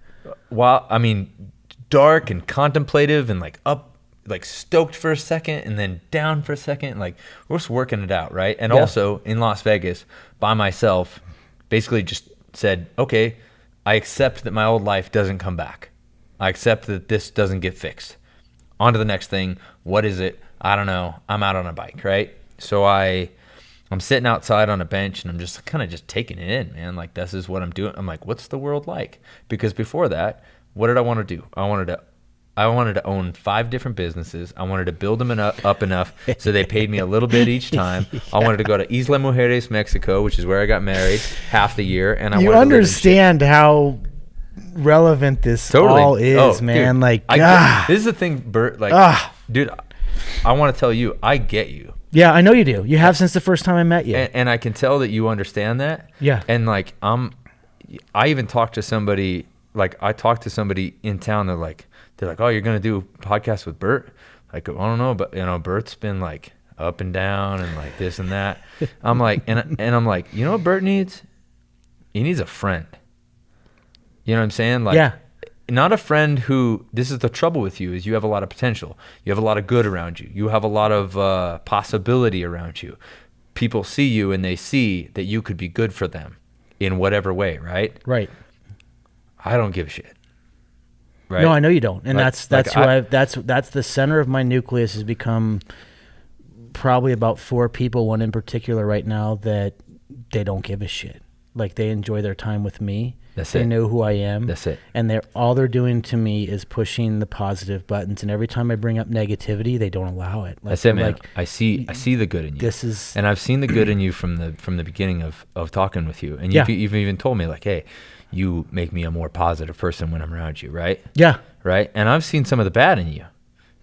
Dark and contemplative and like up, like stoked for a second and then down for a second. Like, we're just working it out, right? And also in Las Vegas by myself, basically just said, okay, I accept that my old life doesn't come back. I accept that this doesn't get fixed. On to the next thing. What is it? I don't know. I'm out on a bike, right? So I'm sitting outside on a bench and I'm just kind of just taking it in, man. Like, this is what I'm doing. I'm like, what's the world like? Because before that, what did I want to do? I wanted to own 5 different businesses. I wanted to build them up enough so they paid me a little bit each time. Yeah. I wanted to go to Isla Mujeres, Mexico, which is where I got married half the year. And I understand how relevant this all is, man. Dude, like, this is the thing, Bert. Like, dude, I want to tell you, I get you. Yeah, I know you do. You have since the first time I met you. And I can tell that you understand that. Yeah. And like, I even talked to somebody, in town. They're like, oh, you're going to do a podcast with Bert? Like, I don't know, but Bert's been like up and down and like this and that. I'm like, and I'm like, you know what Bert needs? He needs a friend. You know what I'm saying? Like, yeah. Not a friend who, this is the trouble with you, is you have a lot of potential. You have a lot of good around you. You have a lot of possibility around you. People see you and they see that you could be good for them in whatever way, right? Right. I don't give a shit. Right? No, I know you don't. And that's the center of my nucleus has become probably about 4 people, one in particular right now, that they don't give a shit. Like, they enjoy their time with me. They know who I am. That's it. And all they're doing to me is pushing the positive buttons. And every time I bring up negativity, they don't allow it. Like, that's it, man. Like, I see the good in you. And I've seen the good in you from the beginning of talking with you. And you've even told me, like, hey, you make me a more positive person when I'm around you, right? Yeah. right? And I've seen some of the bad in you.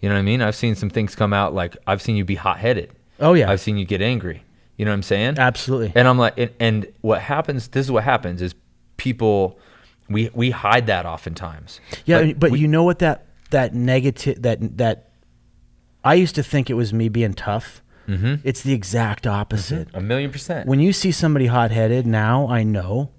You know what I mean? I've seen some things come out, like I've seen you be hot-headed. Oh yeah. I've seen you get angry. You know what I'm saying? Absolutely. And I'm like, and what happens, this is what happens is people, we hide that oftentimes. Yeah, but you know what that negative, that I used to think it was me being tough. Mm-hmm. It's the exact opposite. 1,000,000%. When you see somebody hot-headed, now I know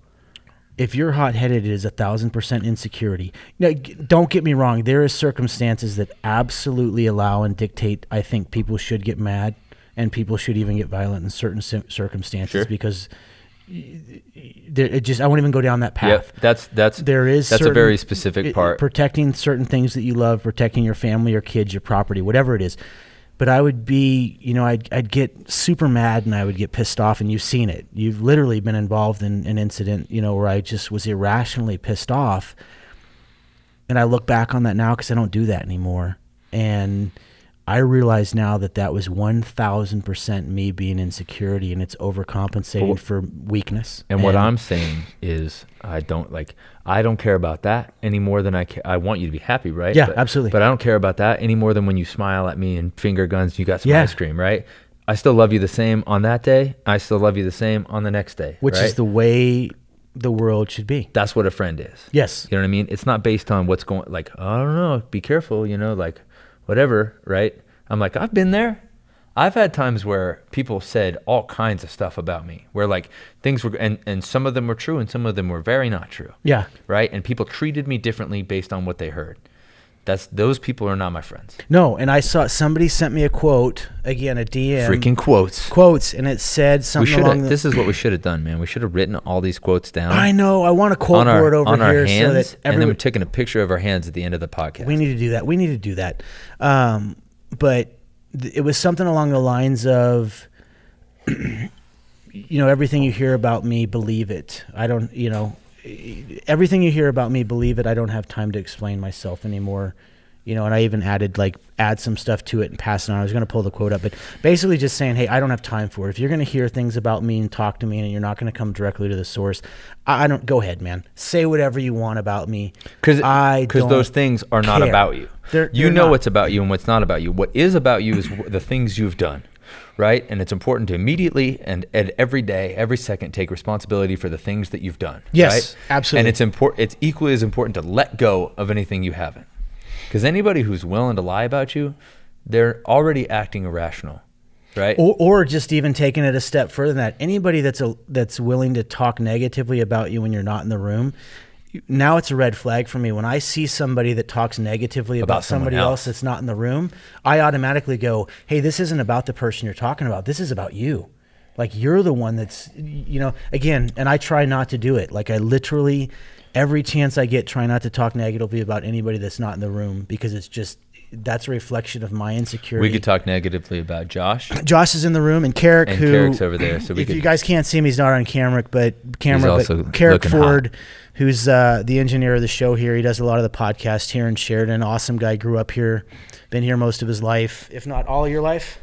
if you're hot-headed, it is 1,000% insecurity. Now, don't get me wrong. There is circumstances that absolutely allow and dictate. I think people should get mad and people should even get violent in certain circumstances because I won't even go down that path. Yeah, that's a very specific part. Protecting certain things that you love, protecting your family, your kids, your property, whatever it is. But I would be, I'd get super mad and I would get pissed off, and you've seen it. You've literally been involved in an incident, where I just was irrationally pissed off. And I look back on that now because I don't do that anymore. And I realize now that was 1,000% me being insecurity, and it's overcompensating for weakness. And what I'm saying is I don't care about that any more than I care. I want you to be happy, right? Yeah, absolutely. But I don't care about that any more than when you smile at me and finger guns, you got some ice cream, right? I still love you the same on that day. I still love you the same on the next day. Which right? is the way the world should be. That's what a friend is. Yes. You know what I mean? It's not based on what's going, like, I don't know, be careful, whatever, right? I'm like, I've been there. I've had times where people said all kinds of stuff about me, where things were, and some of them were true and some of them were very not true. Yeah. Right? And people treated me differently based on what they heard. Those people are not my friends. No, and I saw somebody sent me a quote, again, a DM. Freaking quotes. Quotes, and it said something this is what we should have done, man. We should have written all these quotes down. I know. I want a quote board over on our here hands, so that and then we're taking a picture of our hands at the end of the podcast. We need to do that. But it was something along the lines of, everything you hear about me, believe it. Everything you hear about me, believe it. I don't have time to explain myself anymore. And I even add some stuff to it and pass it on. I was going to pull the quote up, but basically just saying, hey, I don't have time for it. If you're going to hear things about me and talk to me and you're not going to come directly to the source, I don't, go ahead, man. Say whatever you want about me. Because those things are not about you. They're what's about you and what's not about you. What is about you is the things you've done. Right? And it's important to immediately and every day, every second, take responsibility for the things that you've done. Yes, right? absolutely. And it's equally as important to let go of anything you haven't. Because anybody who's willing to lie about you, they're already acting irrational, right? Or just even taking it a step further than that. Anybody that's willing to talk negatively about you when you're not in the room, now it's a red flag for me. When I see somebody that talks negatively about somebody else that's not in the room, I automatically go, hey, this isn't about the person you're talking about. This is about you. Like, you're the one that's, again, and I try not to do it. Like, I literally, every chance I get, try not to talk negatively about anybody that's not in the room, because it's just, that's a reflection of my insecurity. We could talk negatively about Josh. Josh is in the room, and Carrick, Carrick's over there. So you guys can't see him, he's not on camera, but Carrick Ford, hot. Who's the engineer of the show here. He does a lot of the podcast here in Sheridan. Awesome guy, grew up here, been here most of his life, if not all of your life.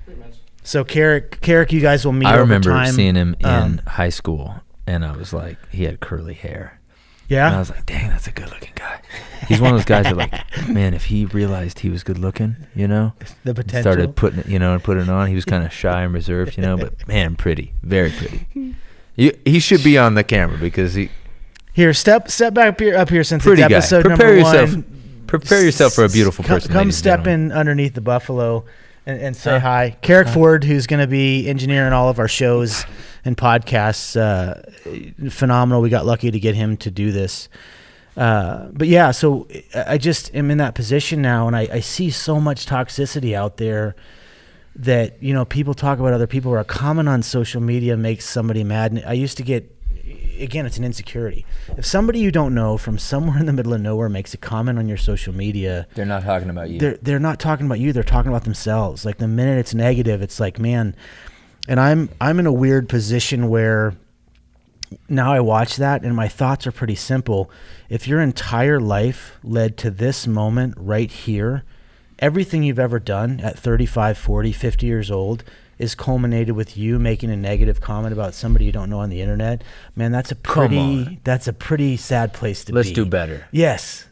Pretty much. So Carrick, you guys will meet over time. I remember seeing him in high school, and I was like, he had curly hair. Yeah. And I was like, dang, that's a good looking guy. He's one of those guys that, man, if he realized he was good looking, the potential, started putting it on. He was kind of shy and reserved, but man, pretty, very pretty. He should be on the camera because he. Here, step back up here since pretty it's episode guy. number one. Prepare yourself for a beautiful person. Come step in underneath the buffalo and say hi. Carrick Ford, who's going to be engineering all of our shows and podcasts. Phenomenal. We got lucky to get him to do this. But yeah, so I just am in that position now, and I see so much toxicity out there that, people talk about other people, or a comment on social media makes somebody mad. And I used to get, again, it's an insecurity. If somebody you don't know from somewhere in the middle of nowhere makes a comment on your social media, they're not talking about you. They're not talking about you. They're talking about themselves. Like, the minute it's negative, it's like, man. And I'm in a weird position where now I watch that and my thoughts are pretty simple. If your entire life led to this moment right here, everything you've ever done at 35, 40, 50 years old, is culminated with you making a negative comment about somebody you don't know on the internet, man, that's a pretty sad place to be. Let's do better. Yes.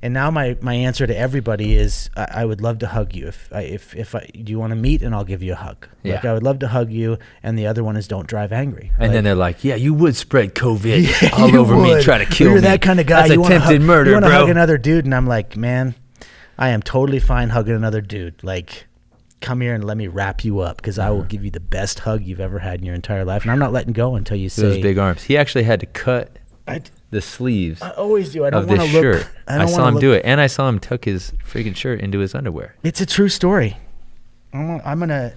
And now my answer to everybody is I would love to hug you. If do you want to meet, and I'll give you a hug. Yeah. I would love to hug you. And the other one is don't drive angry. And then they're like, yeah, you would spread COVID all over me and try to kill me. You're that kind of guy. That's attempted murder, you want to bro. hug another dude. And I'm like, man, I am totally fine hugging another dude. Like, come here and let me wrap you up, because I will give you the best hug you've ever had in your entire life. And I'm not letting go until you say. Those big arms. He actually had to cut the sleeves. I always do. I don't of want this to look. shirt. I saw him do it, and I saw him tuck his freaking shirt into his underwear. It's a true story. I'm gonna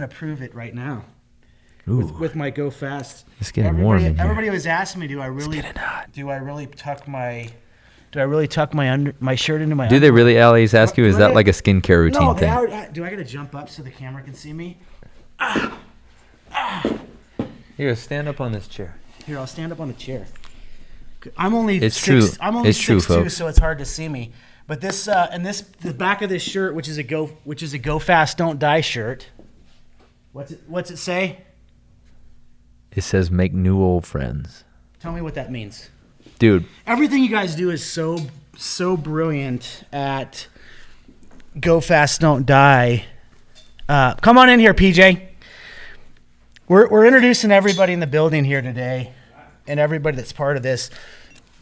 prove it right now. With my Go Fast. It's getting warm in here. Everybody always asks me, do I really tuck my shirt into my? Do they really always ask you? Is that like a skincare routine thing? Do I gotta jump up so the camera can see me? Here, stand up on this chair. Here, I'll stand up on the chair. I'm only It's 6'2", true, folks. so it's hard to see me. But this the back of this shirt, which is a Go Fast Don't Die shirt. What's it say? It says make new old friends. Tell me what that means. Dude. Everything you guys do is so brilliant at Go Fast Don't Die. Come on in here, PJ. We're introducing everybody in the building here today, and everybody that's part of this.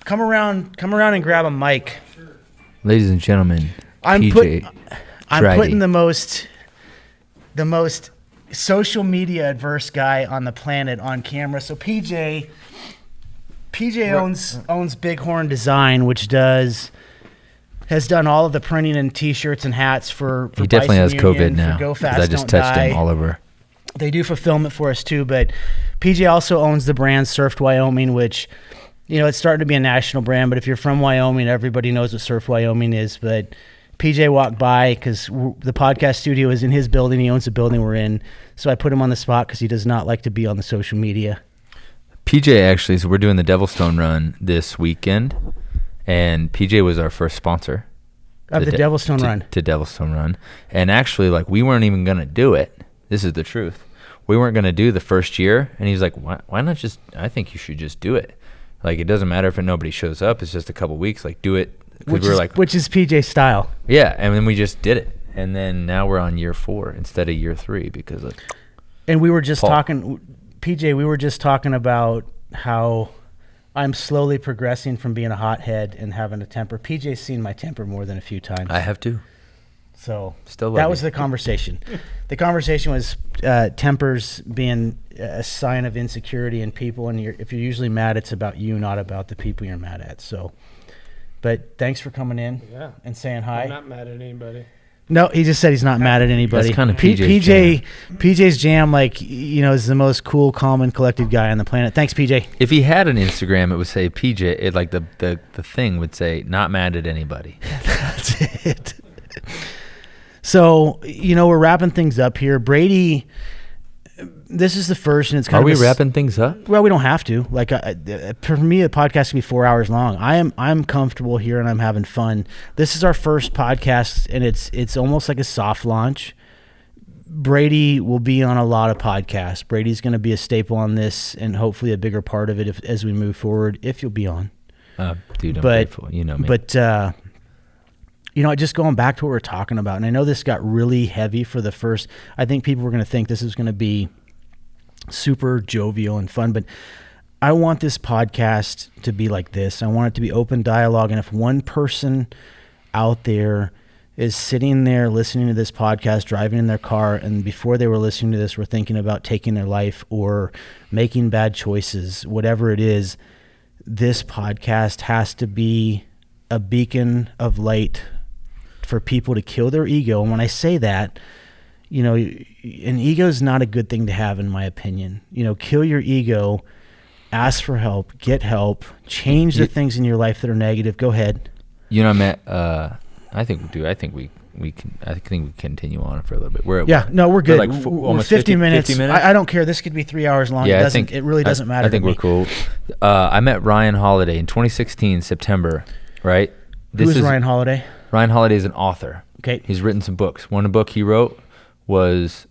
Come around and grab a mic. Ladies and gentlemen, I'm PJ. putting the most social media adverse guy on the planet on camera. So PJ owns Bighorn Design, which has done all of the printing and T-shirts and hats for he definitely has Bison COVID now. Go Fast I just Don't touched Die. him all over. They do fulfillment for us too, but PJ also owns the brand Surfed Wyoming, which, it's starting to be a national brand. But if you're from Wyoming, everybody knows what Surf Wyoming is. But PJ walked by because the podcast studio is in his building. He owns the building we're in. So I put him on the spot because he does not like to be on the social media. PJ actually, so we're doing the Devilstone run this weekend, and PJ was our first sponsor. Of the Devilstone run. To Devilstone run. And actually, we weren't even going to do it. This is the truth. We weren't going to do the first year. And he's like, why not just, I think you should just do it. It doesn't matter if nobody shows up. It's just a couple weeks. Do it. Which is PJ's style. Yeah. And then we just did it. And then now we're on year 4 instead of year 3 because of And we were just Paul. talking, PJ, we were just talking about how I'm slowly progressing from being a hothead and having a temper. PJ's seen my temper more than a few times. I have too. So Still love that you. was the conversation. The conversation was tempers being a sign of insecurity in people, and if you're usually mad, it's about you, not about the people you're mad at. So, but thanks for coming in and saying hi. I'm not mad at anybody. No, he just said he's not mad at anybody. That's kind of PJ's jam. PJ's jam, is the most cool, calm, and collected guy on the planet. Thanks, PJ. If he had an Instagram, it would say PJ. The thing would say not mad at anybody. That's it. So, we're wrapping things up here. Brady, this is the first, and it's kind of... Are we wrapping things up? Well, we don't have to. For me, a podcast can be 4 hours long. I'm comfortable here, and I'm having fun. This is our first podcast, and it's almost like a soft launch. Brady will be on a lot of podcasts. Brady's going to be a staple on this, and hopefully a bigger part of it as we move forward, if you'll be on. Dude, I'm grateful. You know me. But... just going back to what we're talking about, and I know this got really heavy for the first, I think people were going to think this is going to be super jovial and fun, but I want this podcast to be like this. I want it to be open dialogue, and if one person out there is sitting there listening to this podcast, driving in their car, and before they were listening to this were thinking about taking their life or making bad choices, whatever it is, this podcast has to be a beacon of light for people to kill their ego. And when I say that, an ego is not a good thing to have, in my opinion. Kill your ego, ask for help, get help, change the things in your life that are negative. Go ahead. Matt, I think we can continue on for a little bit. We're good. We're almost 50 minutes. 50 minutes. I don't care. This could be 3 hours long. Yeah, it really doesn't matter. I think we're cool. I met Ryan Holiday in 2016, September, right? Who's Ryan Holiday? Ryan Holiday is an author. Okay. He's written some books. One book he wrote was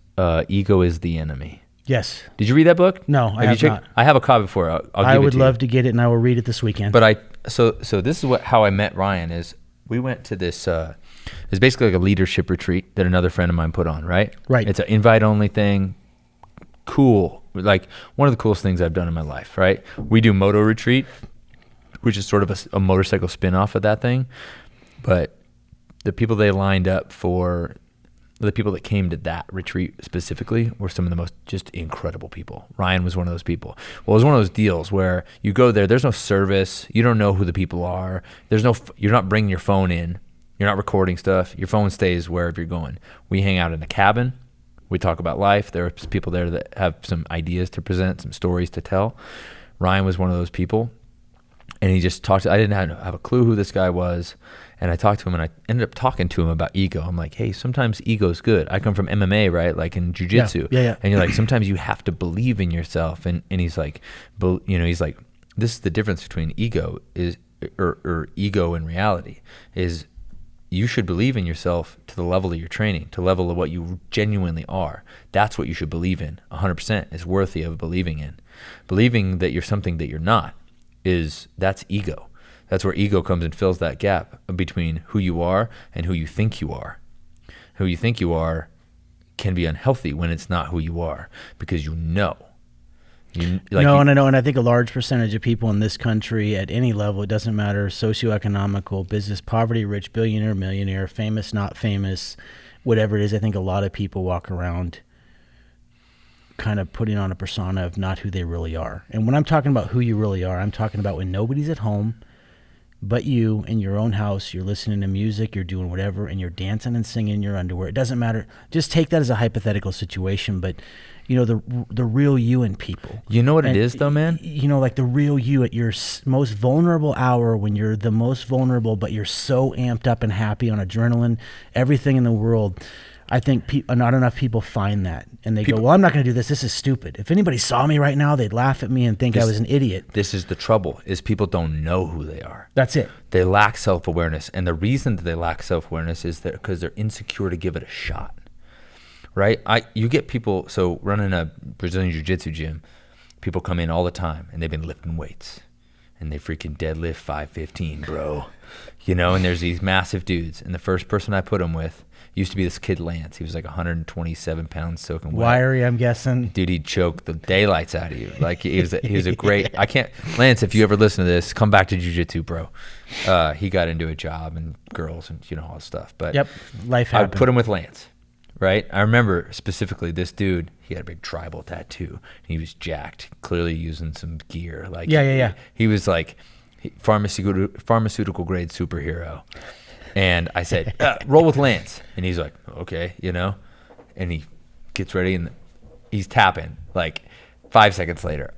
Ego is the Enemy. Yes. Did you read that book? No, I have not. I have a copy for it. I'll give I it would to love you. to get it, and I will read it this weekend. But so this is how I met Ryan. Is we went to this. It's basically like a leadership retreat that another friend of mine put on. Right. Right. It's an invite only thing. Cool. Like one of the coolest things I've done in my life. Right. We do Moto Retreat, which is sort of a motorcycle spin-off of that thing. But the people they lined up for. The people that came to that retreat specifically were some of the most just incredible people. Ryan was one of those people. Well, it was one of those deals where you go there, there's no service, you don't know who the people are, you're not bringing your phone in, you're not recording stuff, your phone stays wherever you're going. We hang out in a cabin, we talk about life, there are people there that have some ideas to present, some stories to tell. Ryan was one of those people, and he just talked, I didn't have a clue who this guy was. And I talked to him, and I ended up talking to him about ego. I'm like, hey, sometimes ego's good. I come from MMA, right? Like in jiu-jitsu. Yeah. And you're like, sometimes you have to believe in yourself. And he's like, he's like, this is the difference between ego or ego and reality is you should believe in yourself to the level of your training, to the level of what you genuinely are. That's what you should believe in. 100% is worthy of believing in. Believing that you're something that you're not that's ego. That's where ego comes and fills that gap between who you are and who you think you are. Who you think you are can be unhealthy when it's not who you are because you know. And I think a large percentage of people in this country at any level, it doesn't matter, socioeconomical, business, poverty, rich, billionaire, millionaire, famous, not famous, whatever it is, I think a lot of people walk around kind of putting on a persona of not who they really are. And when I'm talking about who you really are, I'm talking about when nobody's at home, but you in your own house, you're listening to music, you're doing whatever, and you're dancing and singing in your underwear. It doesn't matter. Just take that as a hypothetical situation, but the real you in people. You know what it is though, man? Like the real you at your most vulnerable hour when you're the most vulnerable, but you're so amped up and happy on adrenaline, everything in the world. I think not enough people find that, and they go, well, I'm not going to do this. This is stupid. If anybody saw me right now, they'd laugh at me and think I was an idiot. This is the trouble, is people don't know who they are. That's it. They lack self-awareness, and the reason that they lack self-awareness is that because they're insecure to give it a shot, right? You get people, so running a Brazilian jiu-jitsu gym, people come in all the time, and they've been lifting weights, and they freaking deadlift 515, bro. And there's these massive dudes, and the first person I put them with used to be this kid Lance. He was like 127 pounds soaking wet. Wiry, I'm guessing. Dude, he'd choke the daylights out of you. Like he was a great. Lance, if you ever listen to this, come back to jiu-jitsu, bro. He got into a job and girls and all this stuff. But yep, life happened. I would put him with Lance, right? I remember specifically this dude. He had a big tribal tattoo. He was jacked, clearly using some gear. Like He was like pharmaceutical grade superhero. And I said, roll with Lance. And he's like, okay, And he gets ready and he's tapping like 5 seconds later.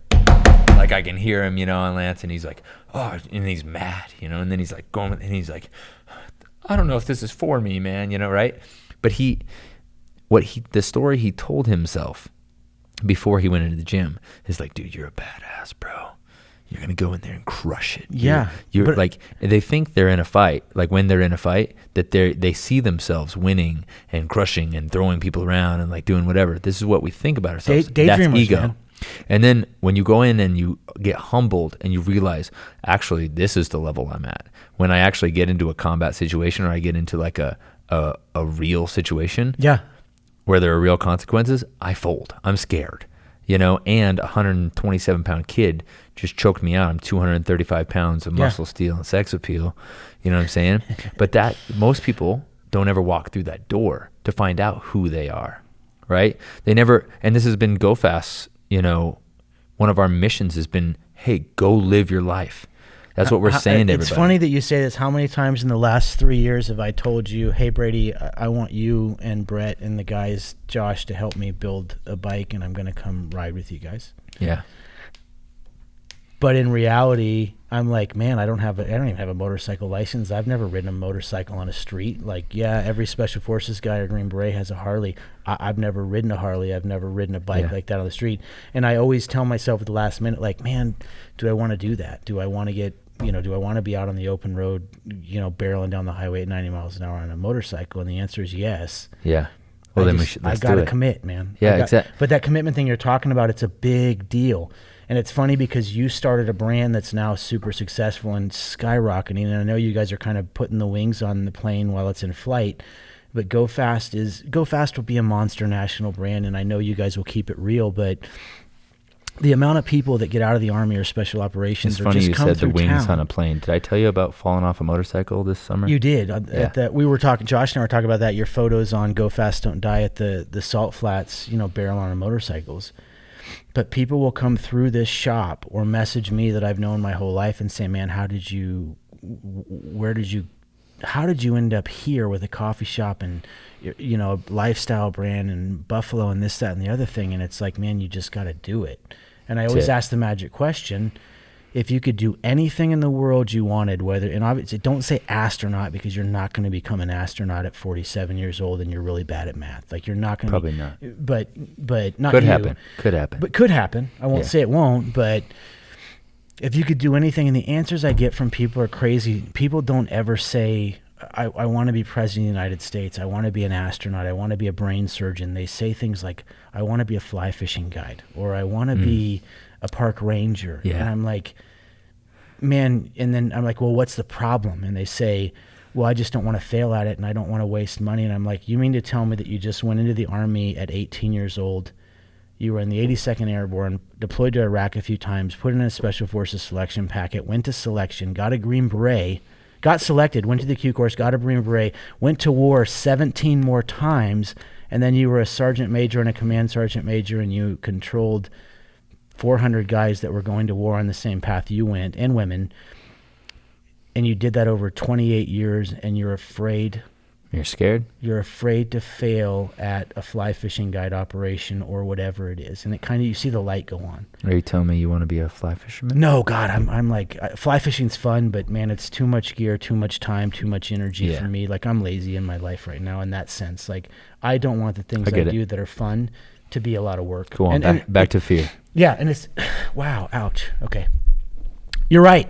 Like I can hear him, on Lance. And he's like, oh, and he's mad, And then he's like going, and he's like, I don't know if this is for me, man, right? But the story he told himself before he went into the gym is like, dude, you're a badass, bro. You're going to go in there and crush it. Yeah. You're like, they think they're in a fight. Like when they're in a fight, that they see themselves winning and crushing and throwing people around and like doing whatever. This is what we think about ourselves. That's ego. Man. And then when you go in and you get humbled and you realize, actually, this is the level I'm at. When I actually get into a combat situation or I get into like a real situation where there are real consequences, I fold. I'm scared. And a 127-pound kid just choked me out. I'm 235 pounds of muscle, steel, and sex appeal. You know what I'm saying? But that most people don't ever walk through that door to find out who they are, right? They never, and this has been Go Fast, one of our missions has been, hey, go live your life. That's what we're saying to everybody. It's funny that you say this. How many times in the last 3 years have I told you, hey, Brady, I want you and Brett and the guys, Josh, to help me build a bike, and I'm going to come ride with you guys? Yeah. But in reality, I'm like, man, I don't even have a motorcycle license. I've never ridden a motorcycle on a street. Like, yeah, every Special Forces guy or Green Beret has a Harley. I've never ridden a Harley. I've never ridden a bike like that on the street. And I always tell myself at the last minute, like, man, do I want to do that? Do I want to get, do I want to be out on the open road, barreling down the highway at 90 miles an hour on a motorcycle? And the answer is yes. Yeah. Well, then let's I got do to it. commit, man. Yeah, exactly. But that commitment thing you're talking about, it's a big deal. And it's funny because you started a brand that's now super successful and skyrocketing. And I know you guys are kind of putting the wings on the plane while it's in flight. But Go Fast will be a monster national brand. And I know you guys will keep it real. But the amount of people that get out of the Army or special operations It's funny just you come said the through wings town. on a plane. Did I tell you about falling off a motorcycle this summer? You did. Yeah. We were talking, Josh and I were talking about that, your photos on Go Fast Don't Die at the Salt Flats, barrel on motorcycles. But people will come through this shop or message me that I've known my whole life and say, man, how did you end up here with a coffee shop and, a lifestyle brand and Buffalo and this, that, and the other thing? And it's like, man, you just got to do it. And I always ask the magic question, if you could do anything in the world you wanted, and obviously don't say astronaut, because you're not going to become an astronaut at 47 years old and you're really bad at math. Like, you're not going to. Probably not. But not Could you. happen. Could happen. But could happen. I won't say it won't, but if you could do anything, and the answers I get from people are crazy. People don't ever say, I want to be president of the United States. I want to be an astronaut. I want to be a brain surgeon. They say things like, I want to be a fly fishing guide, or I want to be a park ranger. Yeah. And I'm like, man, and then I'm like, well, what's the problem? And they say, well, I just don't want to fail at it and I don't want to waste money. And I'm like, you mean to tell me that you just went into the Army at 18 years old, you were in the 82nd Airborne, deployed to Iraq a few times, put in a Special Forces selection packet, went to selection, got a Green Beret, got selected, went to the Q course, got a Green Beret, went to war 17 more times, and then you were a sergeant major and a command sergeant major, and you controlled 400 guys that were going to war on the same path you went, and women, and you did that over 28 years, and you're afraid. You're scared? You're afraid to fail at a fly fishing guide operation or whatever it is. And it kind of, you see the light go on. Are you telling me you want to be a fly fisherman? No, God, I'm like, fly fishing's fun, but man, it's too much gear, too much time, too much energy for me. Like, I'm lazy in my life right now in that sense. Like, I don't want the things I do that are fun to be a lot of work. Go on, back to fear. Yeah, and it's, wow, ouch. Okay. You're right.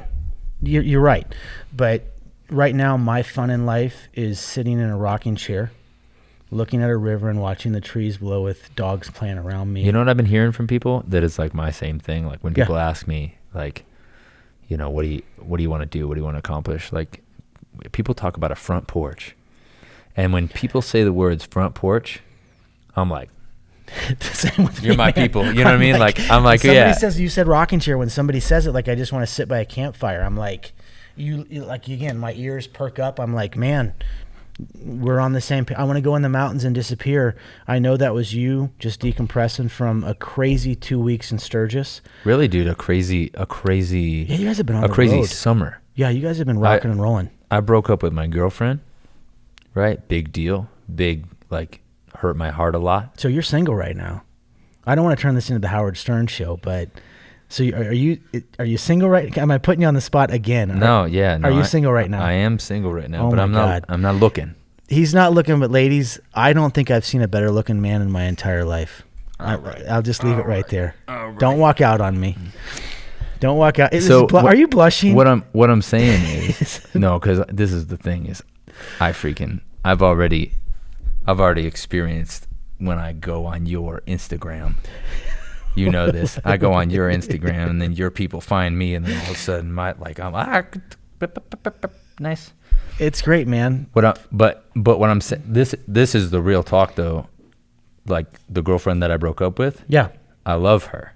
You're right. But right now, my fun in life is sitting in a rocking chair, looking at a river and watching the trees blow with dogs playing around me. You know what I've been hearing from people? That is like my same thing. Like, when people ask me, like, what do you want to do? What do you want to accomplish? Like, people talk about a front porch. And when people say the words front porch, I'm like, Same with you're me, my man. people. You know what I mean? Like, I'm like, somebody says, you said rocking chair. When somebody says it, like, I just want to sit by a campfire. I'm like, you like, again, my ears perk up. I'm like, man, we're on the same I want to go in the mountains and disappear. I know that was you just decompressing from a crazy 2 weeks in Sturgis. Really, dude, a crazy Yeah, you guys have been on a the crazy road. summer. Yeah, you guys have been rocking and rolling. I broke up with my girlfriend, right? Big deal. Big, like, hurt my heart a lot. So you're single right now. I don't want to turn this into the Howard Stern show, but so are you single right? Am I putting you on the spot again? No, Are you single right now? I am single right now, Oh but my I'm not looking. He's not looking, but ladies, I don't think I've seen a better looking man in my entire life. I'll just leave it right there. Don't walk out on me. Don't walk out. Are you blushing? What I'm saying is no, because this is the thing is, I've already experienced when I go on your Instagram. You know this. I go on your Instagram, and then your people find me, and then all of a sudden, nice. It's great, man. But what I'm saying, this is the real talk, though. Like, the girlfriend that I broke up with. Yeah, I love her.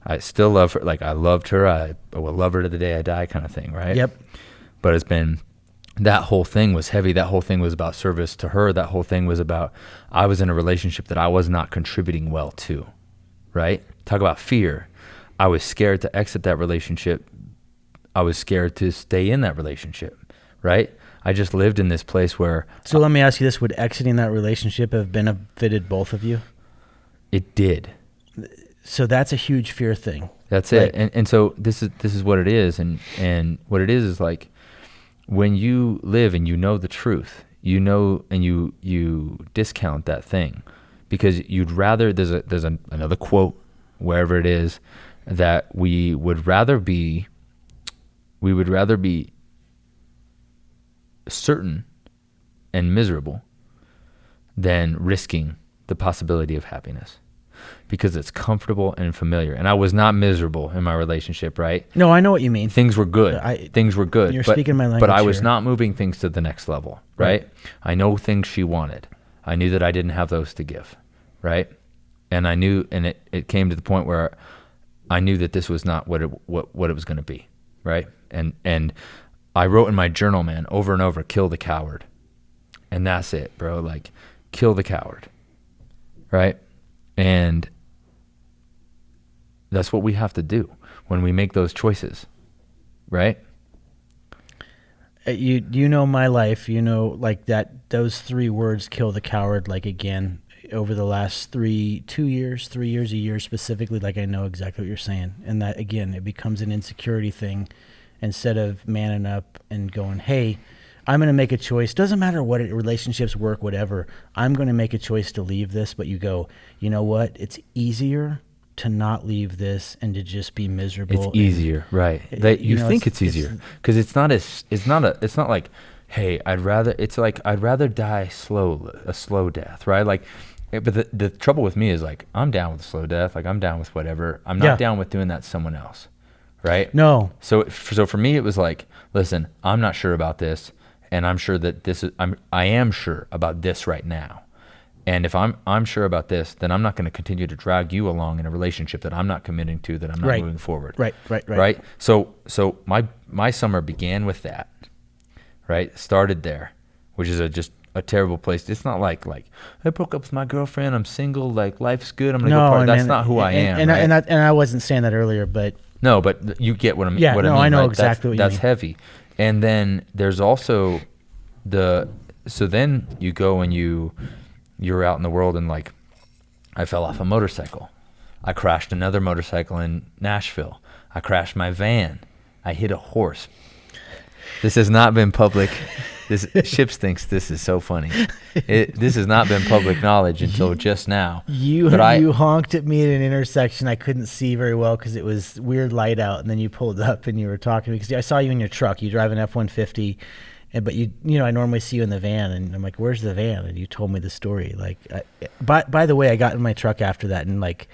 I still love her. Like, I loved her. I will love her to the day I die, kind of thing, right? Yep. But it's been, that whole thing was heavy. That whole thing was about service to her. That whole thing was about, I was in a relationship that I was not contributing well to, right? Talk about fear. I was scared to exit that relationship. I was scared to stay in that relationship, right? I just lived in this place where... So let me ask you this. Would exiting that relationship have benefited both of you? It did. So that's a huge fear thing. That's it. And so this is what it is. And what it is like, when you live and you know the truth, you know, and you discount that thing because you'd rather, there's another quote, wherever it is, that we would rather be certain and miserable than risking the possibility of happiness, because it's comfortable and familiar. And I was not miserable in my relationship, right? No, I know what you mean. Things were good. Things were good. You're speaking my language. But I was here. not moving things to the next level, right? I know things she wanted. I knew that I didn't have those to give, right? And I knew, and it came to the point where I knew that this was not what it was going to be, right? And I wrote in my journal, man, over and over, kill the coward. And that's it, bro. Like, kill the coward, right? And that's what we have to do when we make those choices, right? You know my life, you know, like that, those 3 words, kill the coward, like again, over the last 3 years, a year specifically, like I know exactly what you're saying. And that, again, it becomes an insecurity thing instead of manning up and going, hey, I'm going to make a choice. Doesn't matter what relationships, work, whatever. I'm going to make a choice to leave this. But you go, you know what? It's easier to not leave this and to just be miserable. It's easier, right? You think it's easier because it's not like, hey, I'd rather die a slow death, right? Like, but the trouble with me is, like, I'm down with a slow death. Like, I'm down with whatever. I'm not down with doing that to someone else, right? No. So for me, it was like, listen, I'm not sure about this, and I'm sure that I am sure about this right now. And if I'm sure about this, then I'm not going to continue to drag you along in a relationship that I'm not committing to, that I'm not moving forward. Right. So my summer began with that, right? Started there, which is just a terrible place. It's not like I broke up with my girlfriend, I'm single, like life's good, I'm going to go party. That's not who I am. And I wasn't saying that earlier, but. No, but you get what I mean. Yeah, what I no, mean, I know right? exactly what you mean. That's heavy. And then there's also so then you go and you're out in the world, and like, I fell off a motorcycle. I crashed another motorcycle in Nashville. I crashed my van. I hit a horse. This has not been public. Ships thinks this is so funny. This has not been public knowledge until just now. You honked at me at an intersection. I couldn't see very well because it was weird light out, and then you pulled up and you were talking to me because I saw you in your truck. You drive an F-150. But you know, I normally see you in the van, and I'm like, "Where's the van?" And you told me the story. Like, by the way, I got in my truck after that, and like,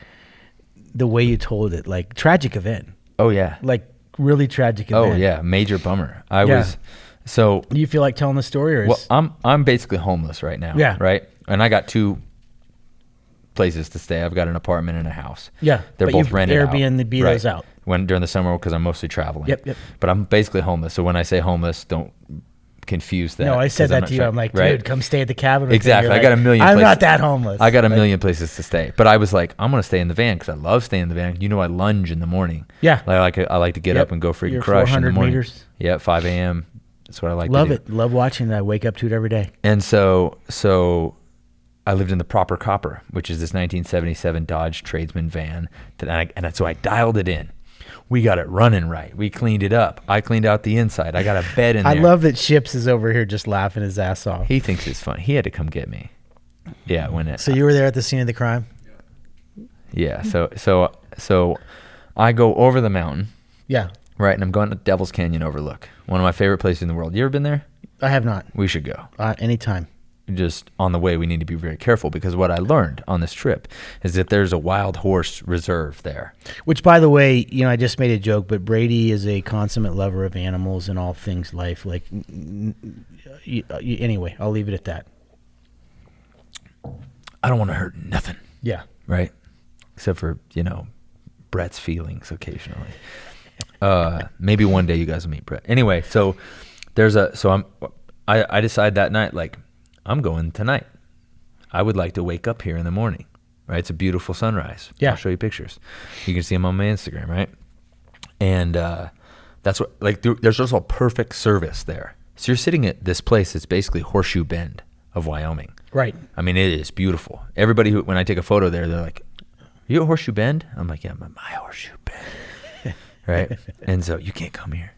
the way you told it, like, tragic event. Oh yeah, like really tragic event. Oh yeah, major bummer. Was so. Do you feel like telling the story, or? Well, I'm basically homeless right now. Yeah. Right, and I got 2 places to stay. I've got an apartment and a house. Yeah, they're both rented out. Airbnb those out during the summer because I'm mostly traveling. Yep. But I'm basically homeless. So when I say homeless, don't confuse that. No, I said that to you. I'm like, dude, come stay at the cabin. Exactly. I got a million. I'm not that homeless. I got a million places to stay, but I was like, I'm gonna stay in the van because I love staying in the van. You know, I lunge in the morning. Yeah. I like to get up and go freaking crush in the morning. Meters. Yeah, 5 a.m. That's what I like. Love to it. Love watching it. I wake up to it every day. And so I lived in the Proper Copper, which is this 1977 Dodge Tradesman van, so I dialed it in. We got it running right. We cleaned it up. I cleaned out the inside. I got a bed in there. I love that Ships is over here just laughing his ass off. He thinks it's fun. He had to come get me. Yeah, So you were there at the scene of the crime? Yeah. So I go over the mountain. Yeah. Right, and I'm going to Devil's Canyon Overlook, one of my favorite places in the world. You ever been there? I have not. We should go. Anytime. Just on the way, we need to be very careful because what I learned on this trip is that there's a wild horse reserve there. Which, by the way, you know, I just made a joke, but Brady is a consummate lover of animals and all things life. Like, anyway, I'll leave it at that. I don't want to hurt nothing. Yeah. Right. Except for, you know, Brett's feelings occasionally. Maybe one day you guys will meet Brett. Anyway, I decide that night, like, I'm going tonight. I would like to wake up here in the morning, right? It's a beautiful sunrise. Yeah. I'll show you pictures. You can see them on my Instagram, right? And that's what, like, there's also a perfect service there. So you're sitting at this place that's basically Horseshoe Bend of Wyoming. Right. I mean, it is beautiful. Everybody when I take a photo there, they're like, "Are you at Horseshoe Bend?" I'm like, "Yeah, I'm at my Horseshoe Bend." Right? And so you can't come here.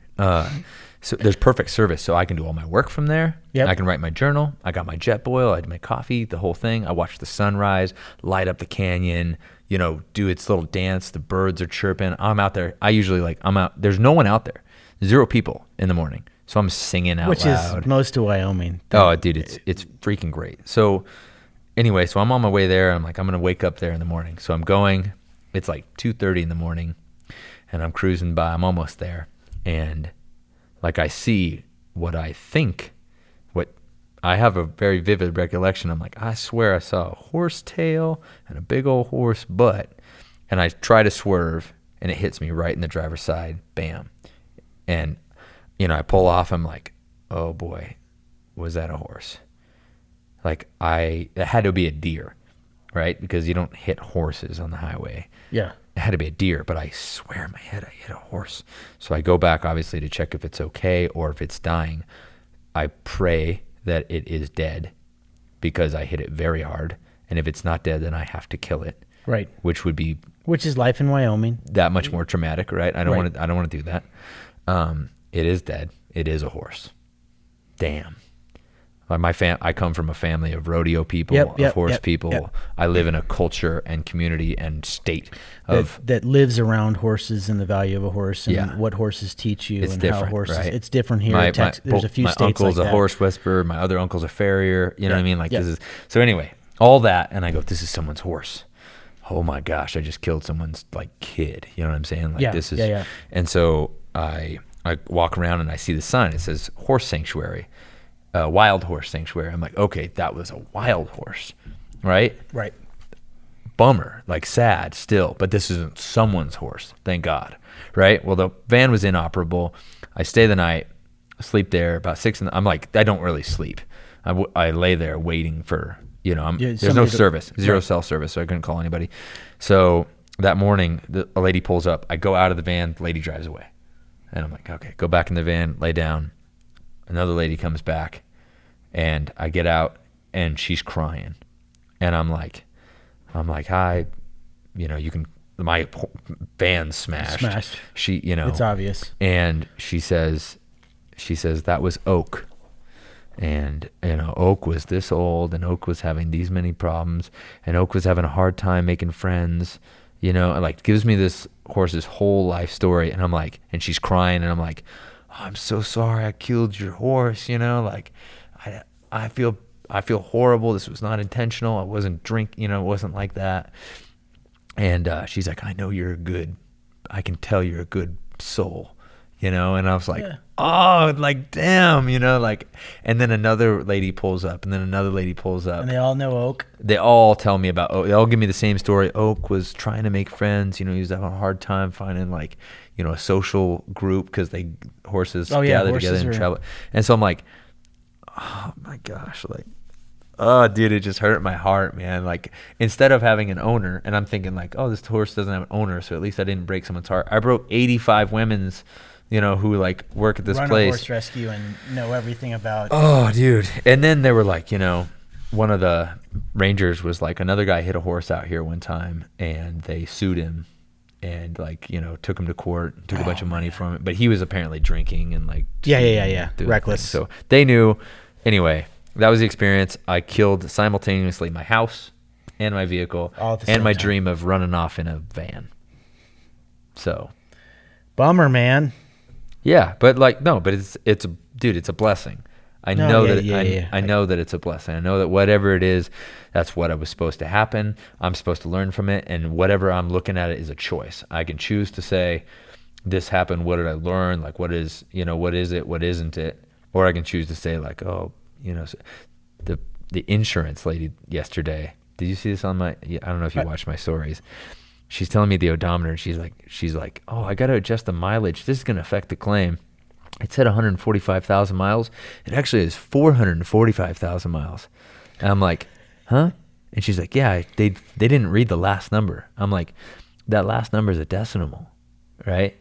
So there's perfect service. So I can do all my work from there. Yep. I can write my journal. I got my jet boil. I do my coffee, the whole thing. I watch the sunrise, light up the canyon, you know, do its little dance. The birds are chirping. I'm out there. I'm out. There's no one out there. 0 people in the morning. So I'm singing out loud. Which is most of Wyoming. Oh, dude, it's freaking great. So anyway, so I'm on my way there. I'm like, I'm going to wake up there in the morning. So I'm going, it's like 2:30 in the morning, and I'm cruising by. I'm almost there. And like I see what I think, what I have a very vivid recollection. I'm like, I swear I saw a horse tail and a big old horse butt. And I try to swerve, and it hits me right in the driver's side. Bam. And, you know, I pull off. I'm like, oh boy, was that a horse? Like it had to be a deer, right? Because you don't hit horses on the highway. Yeah. It had to be a deer, but I swear in my head I hit a horse. So I go back, obviously, to check if it's okay or if it's dying. I pray that it is dead because I hit it very hard. And if it's not dead, then I have to kill it. Right. Which is life in Wyoming. That much more traumatic, right? I don't want to do that. It is dead. It is a horse. Damn. I come from a family of rodeo people, of horse people. Yep. I live in a culture and community and state that lives around horses and the value of a horse and what horses teach you and how horses. Right? It's different here in Texas. There's a few states like that. My uncle's a horse whisperer. My other uncle's a farrier. You know what I mean? Like this is so. Anyway, all that, and I go, this is someone's horse. Oh my gosh, I just killed someone's like kid. You know what I'm saying? Like this is. And so I walk around and I see the sign. It says horse sanctuary. Wild horse sanctuary. I'm like, okay, that was a wild horse, right? Right. Bummer, like sad still, but this isn't someone's horse, thank God, right? Well, the van was inoperable. I stay the night, sleep there about 6. I'm like, I don't really sleep. I lay there waiting for, there's no service, zero cell service, so I couldn't call anybody. So that morning, a lady pulls up. I go out of the van, the lady drives away. And I'm like, okay, go back in the van, lay down. Another lady comes back, and I get out, and she's crying, and I'm like, hi, you can. My van's smashed. She, it's obvious. And she says that was Oak, and Oak was this old, and Oak was having these many problems, and Oak was having a hard time making friends. Like gives me this horse's whole life story, and I'm like, and she's crying, and I'm like, I'm so sorry I killed your horse, like I feel horrible. This was not intentional. I wasn't drinking, it wasn't like that. And she's like, I know I can tell you're a good soul, and I was like, oh, like, damn, and then another lady pulls up, and then another lady pulls up. And they all know Oak? They all tell me about Oak. They all give me the same story. Oak was trying to make friends, he was having a hard time finding like, a social group because horses gather together and travel. And so I'm like, oh my gosh, like, oh dude, it just hurt my heart, man. Like instead of having an owner, and I'm thinking like, oh, this horse doesn't have an owner, so at least I didn't break someone's heart. I broke 85 women's, who like work at this place. Run a horse rescue and know everything about. Oh, dude. And then they were like, one of the rangers was like, another guy hit a horse out here one time, and they sued him. And like, took him to court, took a bunch of money from it, but he was apparently drinking and like reckless. So they knew. Anyway, that was the experience. I killed simultaneously my house and my vehicle and my dream of running off in a van. So, bummer, man. Yeah, but like but it's a blessing. I know that it's a blessing. I know that whatever it is, that's what was supposed to happen. I'm supposed to learn from it, and whatever I'm looking at it is a choice. I can choose to say, this happened, what did I learn? Like, what is it, what isn't it? Or I can choose to say like, oh, the insurance lady yesterday, did you see this on I don't know if you watched my stories. She's telling me the odometer, and she's like, oh, I got to adjust the mileage. This is going to affect the claim. It said 145,000 miles. It actually is 445,000 miles. And I'm like, huh? And she's like, yeah, they didn't read the last number. I'm like, that last number is a decimal, right?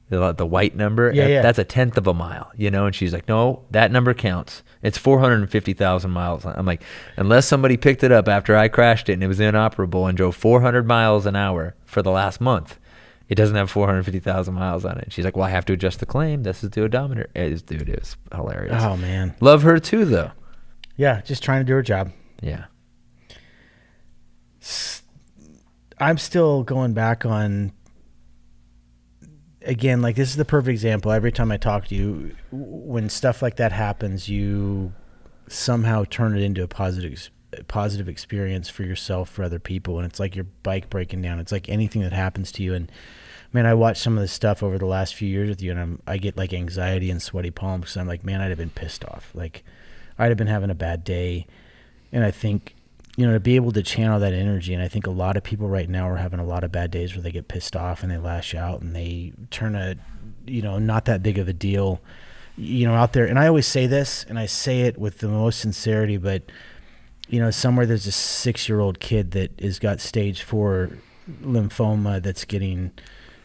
The white number, that's a tenth of a mile, And she's like, no, that number counts. It's 450,000 miles. I'm like, unless somebody picked it up after I crashed it and it was inoperable and drove 400 miles an hour for the last month, it doesn't have 450,000 miles on it. And she's like, well, I have to adjust the claim. This is the odometer. It was hilarious. Oh, man. Love her too, though. Yeah, just trying to do her job. Yeah. I'm still going back on, again, like this is the perfect example. Every time I talk to you, when stuff like that happens, you somehow turn it into a positive positive experience for yourself, for other people. And it's like your bike breaking down. It's like anything that happens to you. And man, I watched some of the stuff over the last few years with you, and I get like anxiety and sweaty palms because I'm like, man, I'd have been pissed off. Like I'd have been having a bad day. And I think, to be able to channel that energy. And I think a lot of people right now are having a lot of bad days where they get pissed off and they lash out and they turn not that big of a deal, out there. And I always say this, and I say it with the most sincerity, but somewhere there's a 6-year-old kid that has got stage 4 lymphoma that's getting,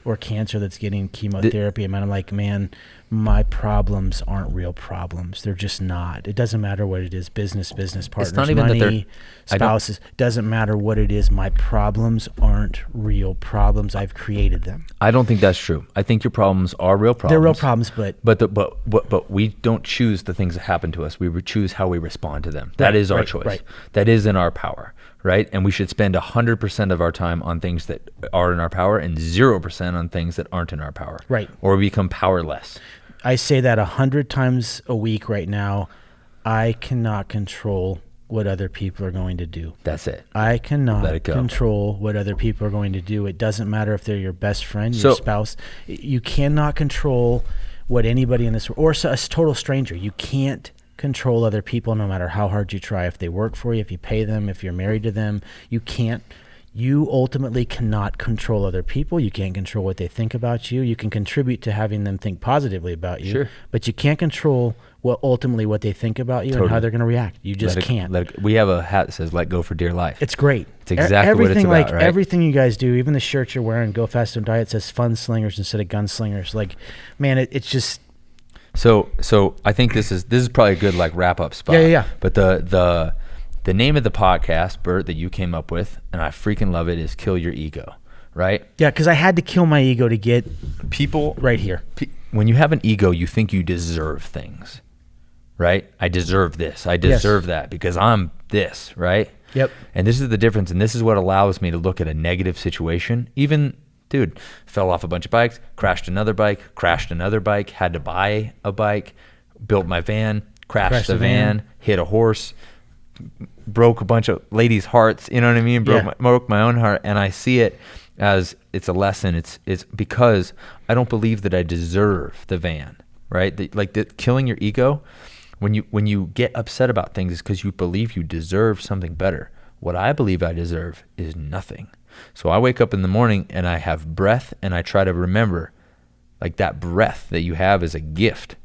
or cancer that's getting chemotherapy. And I'm like, man, my problems aren't real problems. They're just not. It doesn't matter what it is. Business partners, it's not even money, spouses. Doesn't matter what it is. My problems aren't real problems. I've created them. I don't think that's true. I think your problems are real problems. They're real problems, but we don't choose the things that happen to us. We choose how we respond to them. That is our choice. Right. That is in our power, right? And we should spend 100% of our time on things that are in our power and 0% on things that aren't in our power. Right. Or we become powerless. I say that 100 times a week right now. I cannot control what other people are going to do. That's it. I cannot control what other people are going to do. It doesn't matter if they're your best friend, your spouse. You cannot control what anybody in this world, or a total stranger. You can't control other people no matter how hard you try. If they work for you, if you pay them, if you're married to them, you can't. You ultimately cannot control other people. You can't control what they think about you. You can contribute to having them think positively about you, but you can't control what they think about you and how they're going to react. You just can't. We have a hat that says "Let go for dear life." It's great. It's exactly what it's about, right? Everything you guys do, even the shirt you're wearing, "Go Fast Don't Die," it says "Fun Slingers" instead of "Gunslingers." Like, man, it's just. So I think this is probably a good wrap up spot. Yeah. But the name of the podcast, Bert, that you came up with, and I freaking love it, is Kill Your Ego, right? Yeah, because I had to kill my ego to get people right here. When you have an ego, you think you deserve things, right? I deserve this. I deserve that because I'm this, right? Yep. And this is the difference, and this is what allows me to look at a negative situation. Even, dude, fell off a bunch of bikes, crashed another bike, had to buy a bike, built my van, crashed the van, hit a horse, broke a bunch of ladies' hearts, you know what I mean? Broke my own heart, and I see it as it's a lesson. It's because I don't believe that I deserve the van, right? Killing your ego, when you get upset about things, is because you believe you deserve something better. What I believe I deserve is nothing. So I wake up in the morning and I have breath, and I try to remember, that breath that you have is a gift.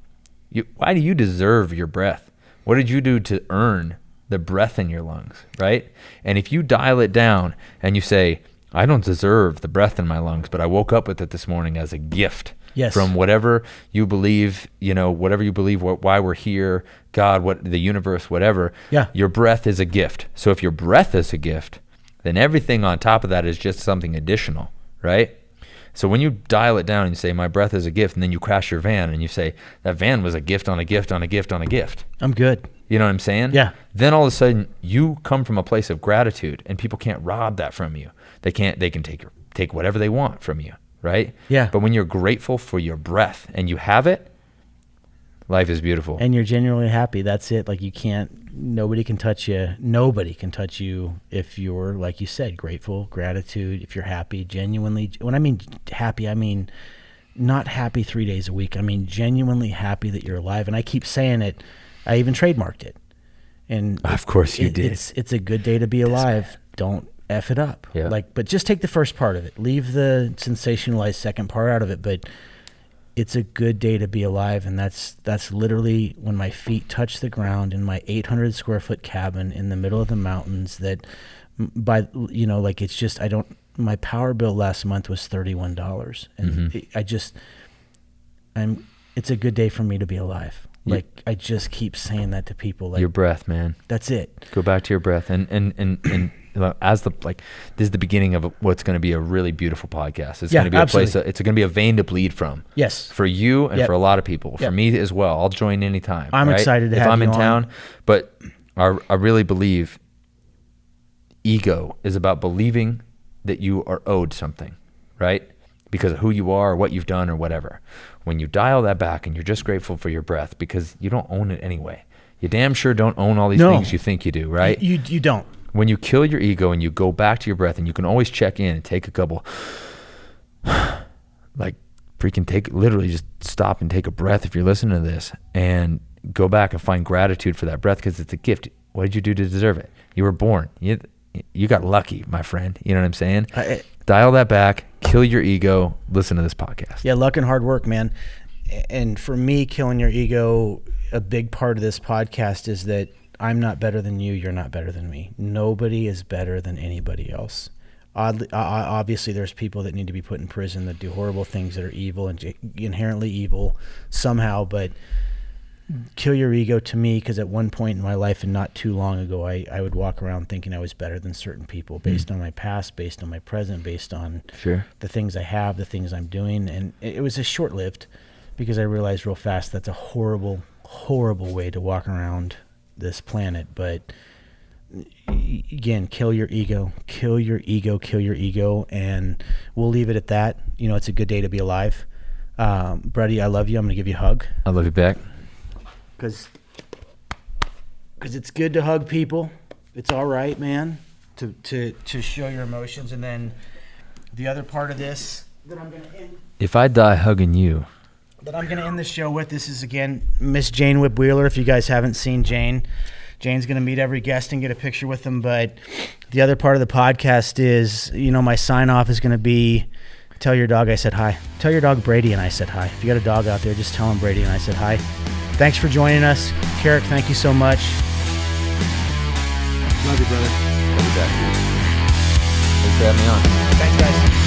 Why do you deserve your breath? What did you do to earn the breath in your lungs, right? And if you dial it down and you say, I don't deserve the breath in my lungs, but I woke up with it this morning as a gift from whatever you believe, why we're here, God, what the universe, whatever. Yeah. Your breath is a gift. So if your breath is a gift, then everything on top of that is just something additional, right? So when you dial it down and you say, my breath is a gift, and then you crash your van and you say, that van was a gift on a gift on a gift on a gift. I'm good. You know what I'm saying? Yeah. Then all of a sudden you come from a place of gratitude, and people can't rob that from you. They can take whatever they want from you, right? Yeah. But when you're grateful for your breath and you have it, life is beautiful. And you're genuinely happy. That's it. Nobody can touch you. Nobody can touch you if you're, like you said, grateful, gratitude, if you're happy, genuinely. When I mean happy, I mean not happy 3 days a week. I mean genuinely happy that you're alive. And I keep saying it. I even trademarked it. And of course you did. It's a good day to be alive. Don't F it up. Yeah. But just take the first part of it. Leave the sensationalized second part out of it. But it's a good day to be alive, and that's literally when my feet touch the ground in my 800 square foot cabin in the middle of the mountains. That it's just my power bill last month was $31, and it's a good day for me to be alive. I just keep saying that to people. Your breath, man. That's it. Go back to your breath, and this is the beginning of what's going to be a really beautiful podcast. It's going to be absolutely. A place. It's going to be a vein to bleed from. Yes. For you and for a lot of people. For me as well. I'll join anytime. I'm excited to have you on. If I'm in town, but I really believe ego is about believing that you are owed something, right? Because of who you are, or what you've done, or whatever. When you dial that back and you're just grateful for your breath, because you don't own it anyway. You damn sure don't own all these things you think you do, right? You don't. When you kill your ego and you go back to your breath, and you can always check in and take a couple, like freaking literally just stop and take a breath if you're listening to this, and go back and find gratitude for that breath, because it's a gift. What did you do to deserve it? You were born. You got lucky, my friend. You know what I'm saying? Dial that back, kill your ego, listen to this podcast. Yeah, luck and hard work, man. And for me, killing your ego, a big part of this podcast is that I'm not better than you. You're not better than me. Nobody is better than anybody else. Obviously, there's people that need to be put in prison that do horrible things that are evil and inherently evil somehow. But kill your ego to me, because at one point in my life and not too long ago, I would walk around thinking I was better than certain people based on my past, based on my present, based on the things I have, the things I'm doing. And it was just short-lived, because I realized real fast that's a horrible, horrible way to walk around this planet. But again, kill your ego, kill your ego, kill your ego, and we'll leave it at that. You know, it's a good day to be alive. Brady, I love you. I'm going to give you a hug. I love you back. Because it's good to hug people. It's all right, man, to show your emotions. And then the other part of this that I'm going to end. If I die hugging you. That I'm going to end the show with. This is, again, Miss Jane Whip Wheeler. If you guys haven't seen Jane, Jane's going to meet every guest and get a picture with them. But the other part of the podcast is, you know, my sign-off is going to be, tell your dog I said hi. Tell your dog Brady and I said hi. If you got a dog out there, just tell him Brady and I said hi. Thanks for joining us. Carrick, thank you so much. Love you, brother. Love you back, dude. Thanks for having me on. Thanks, guys.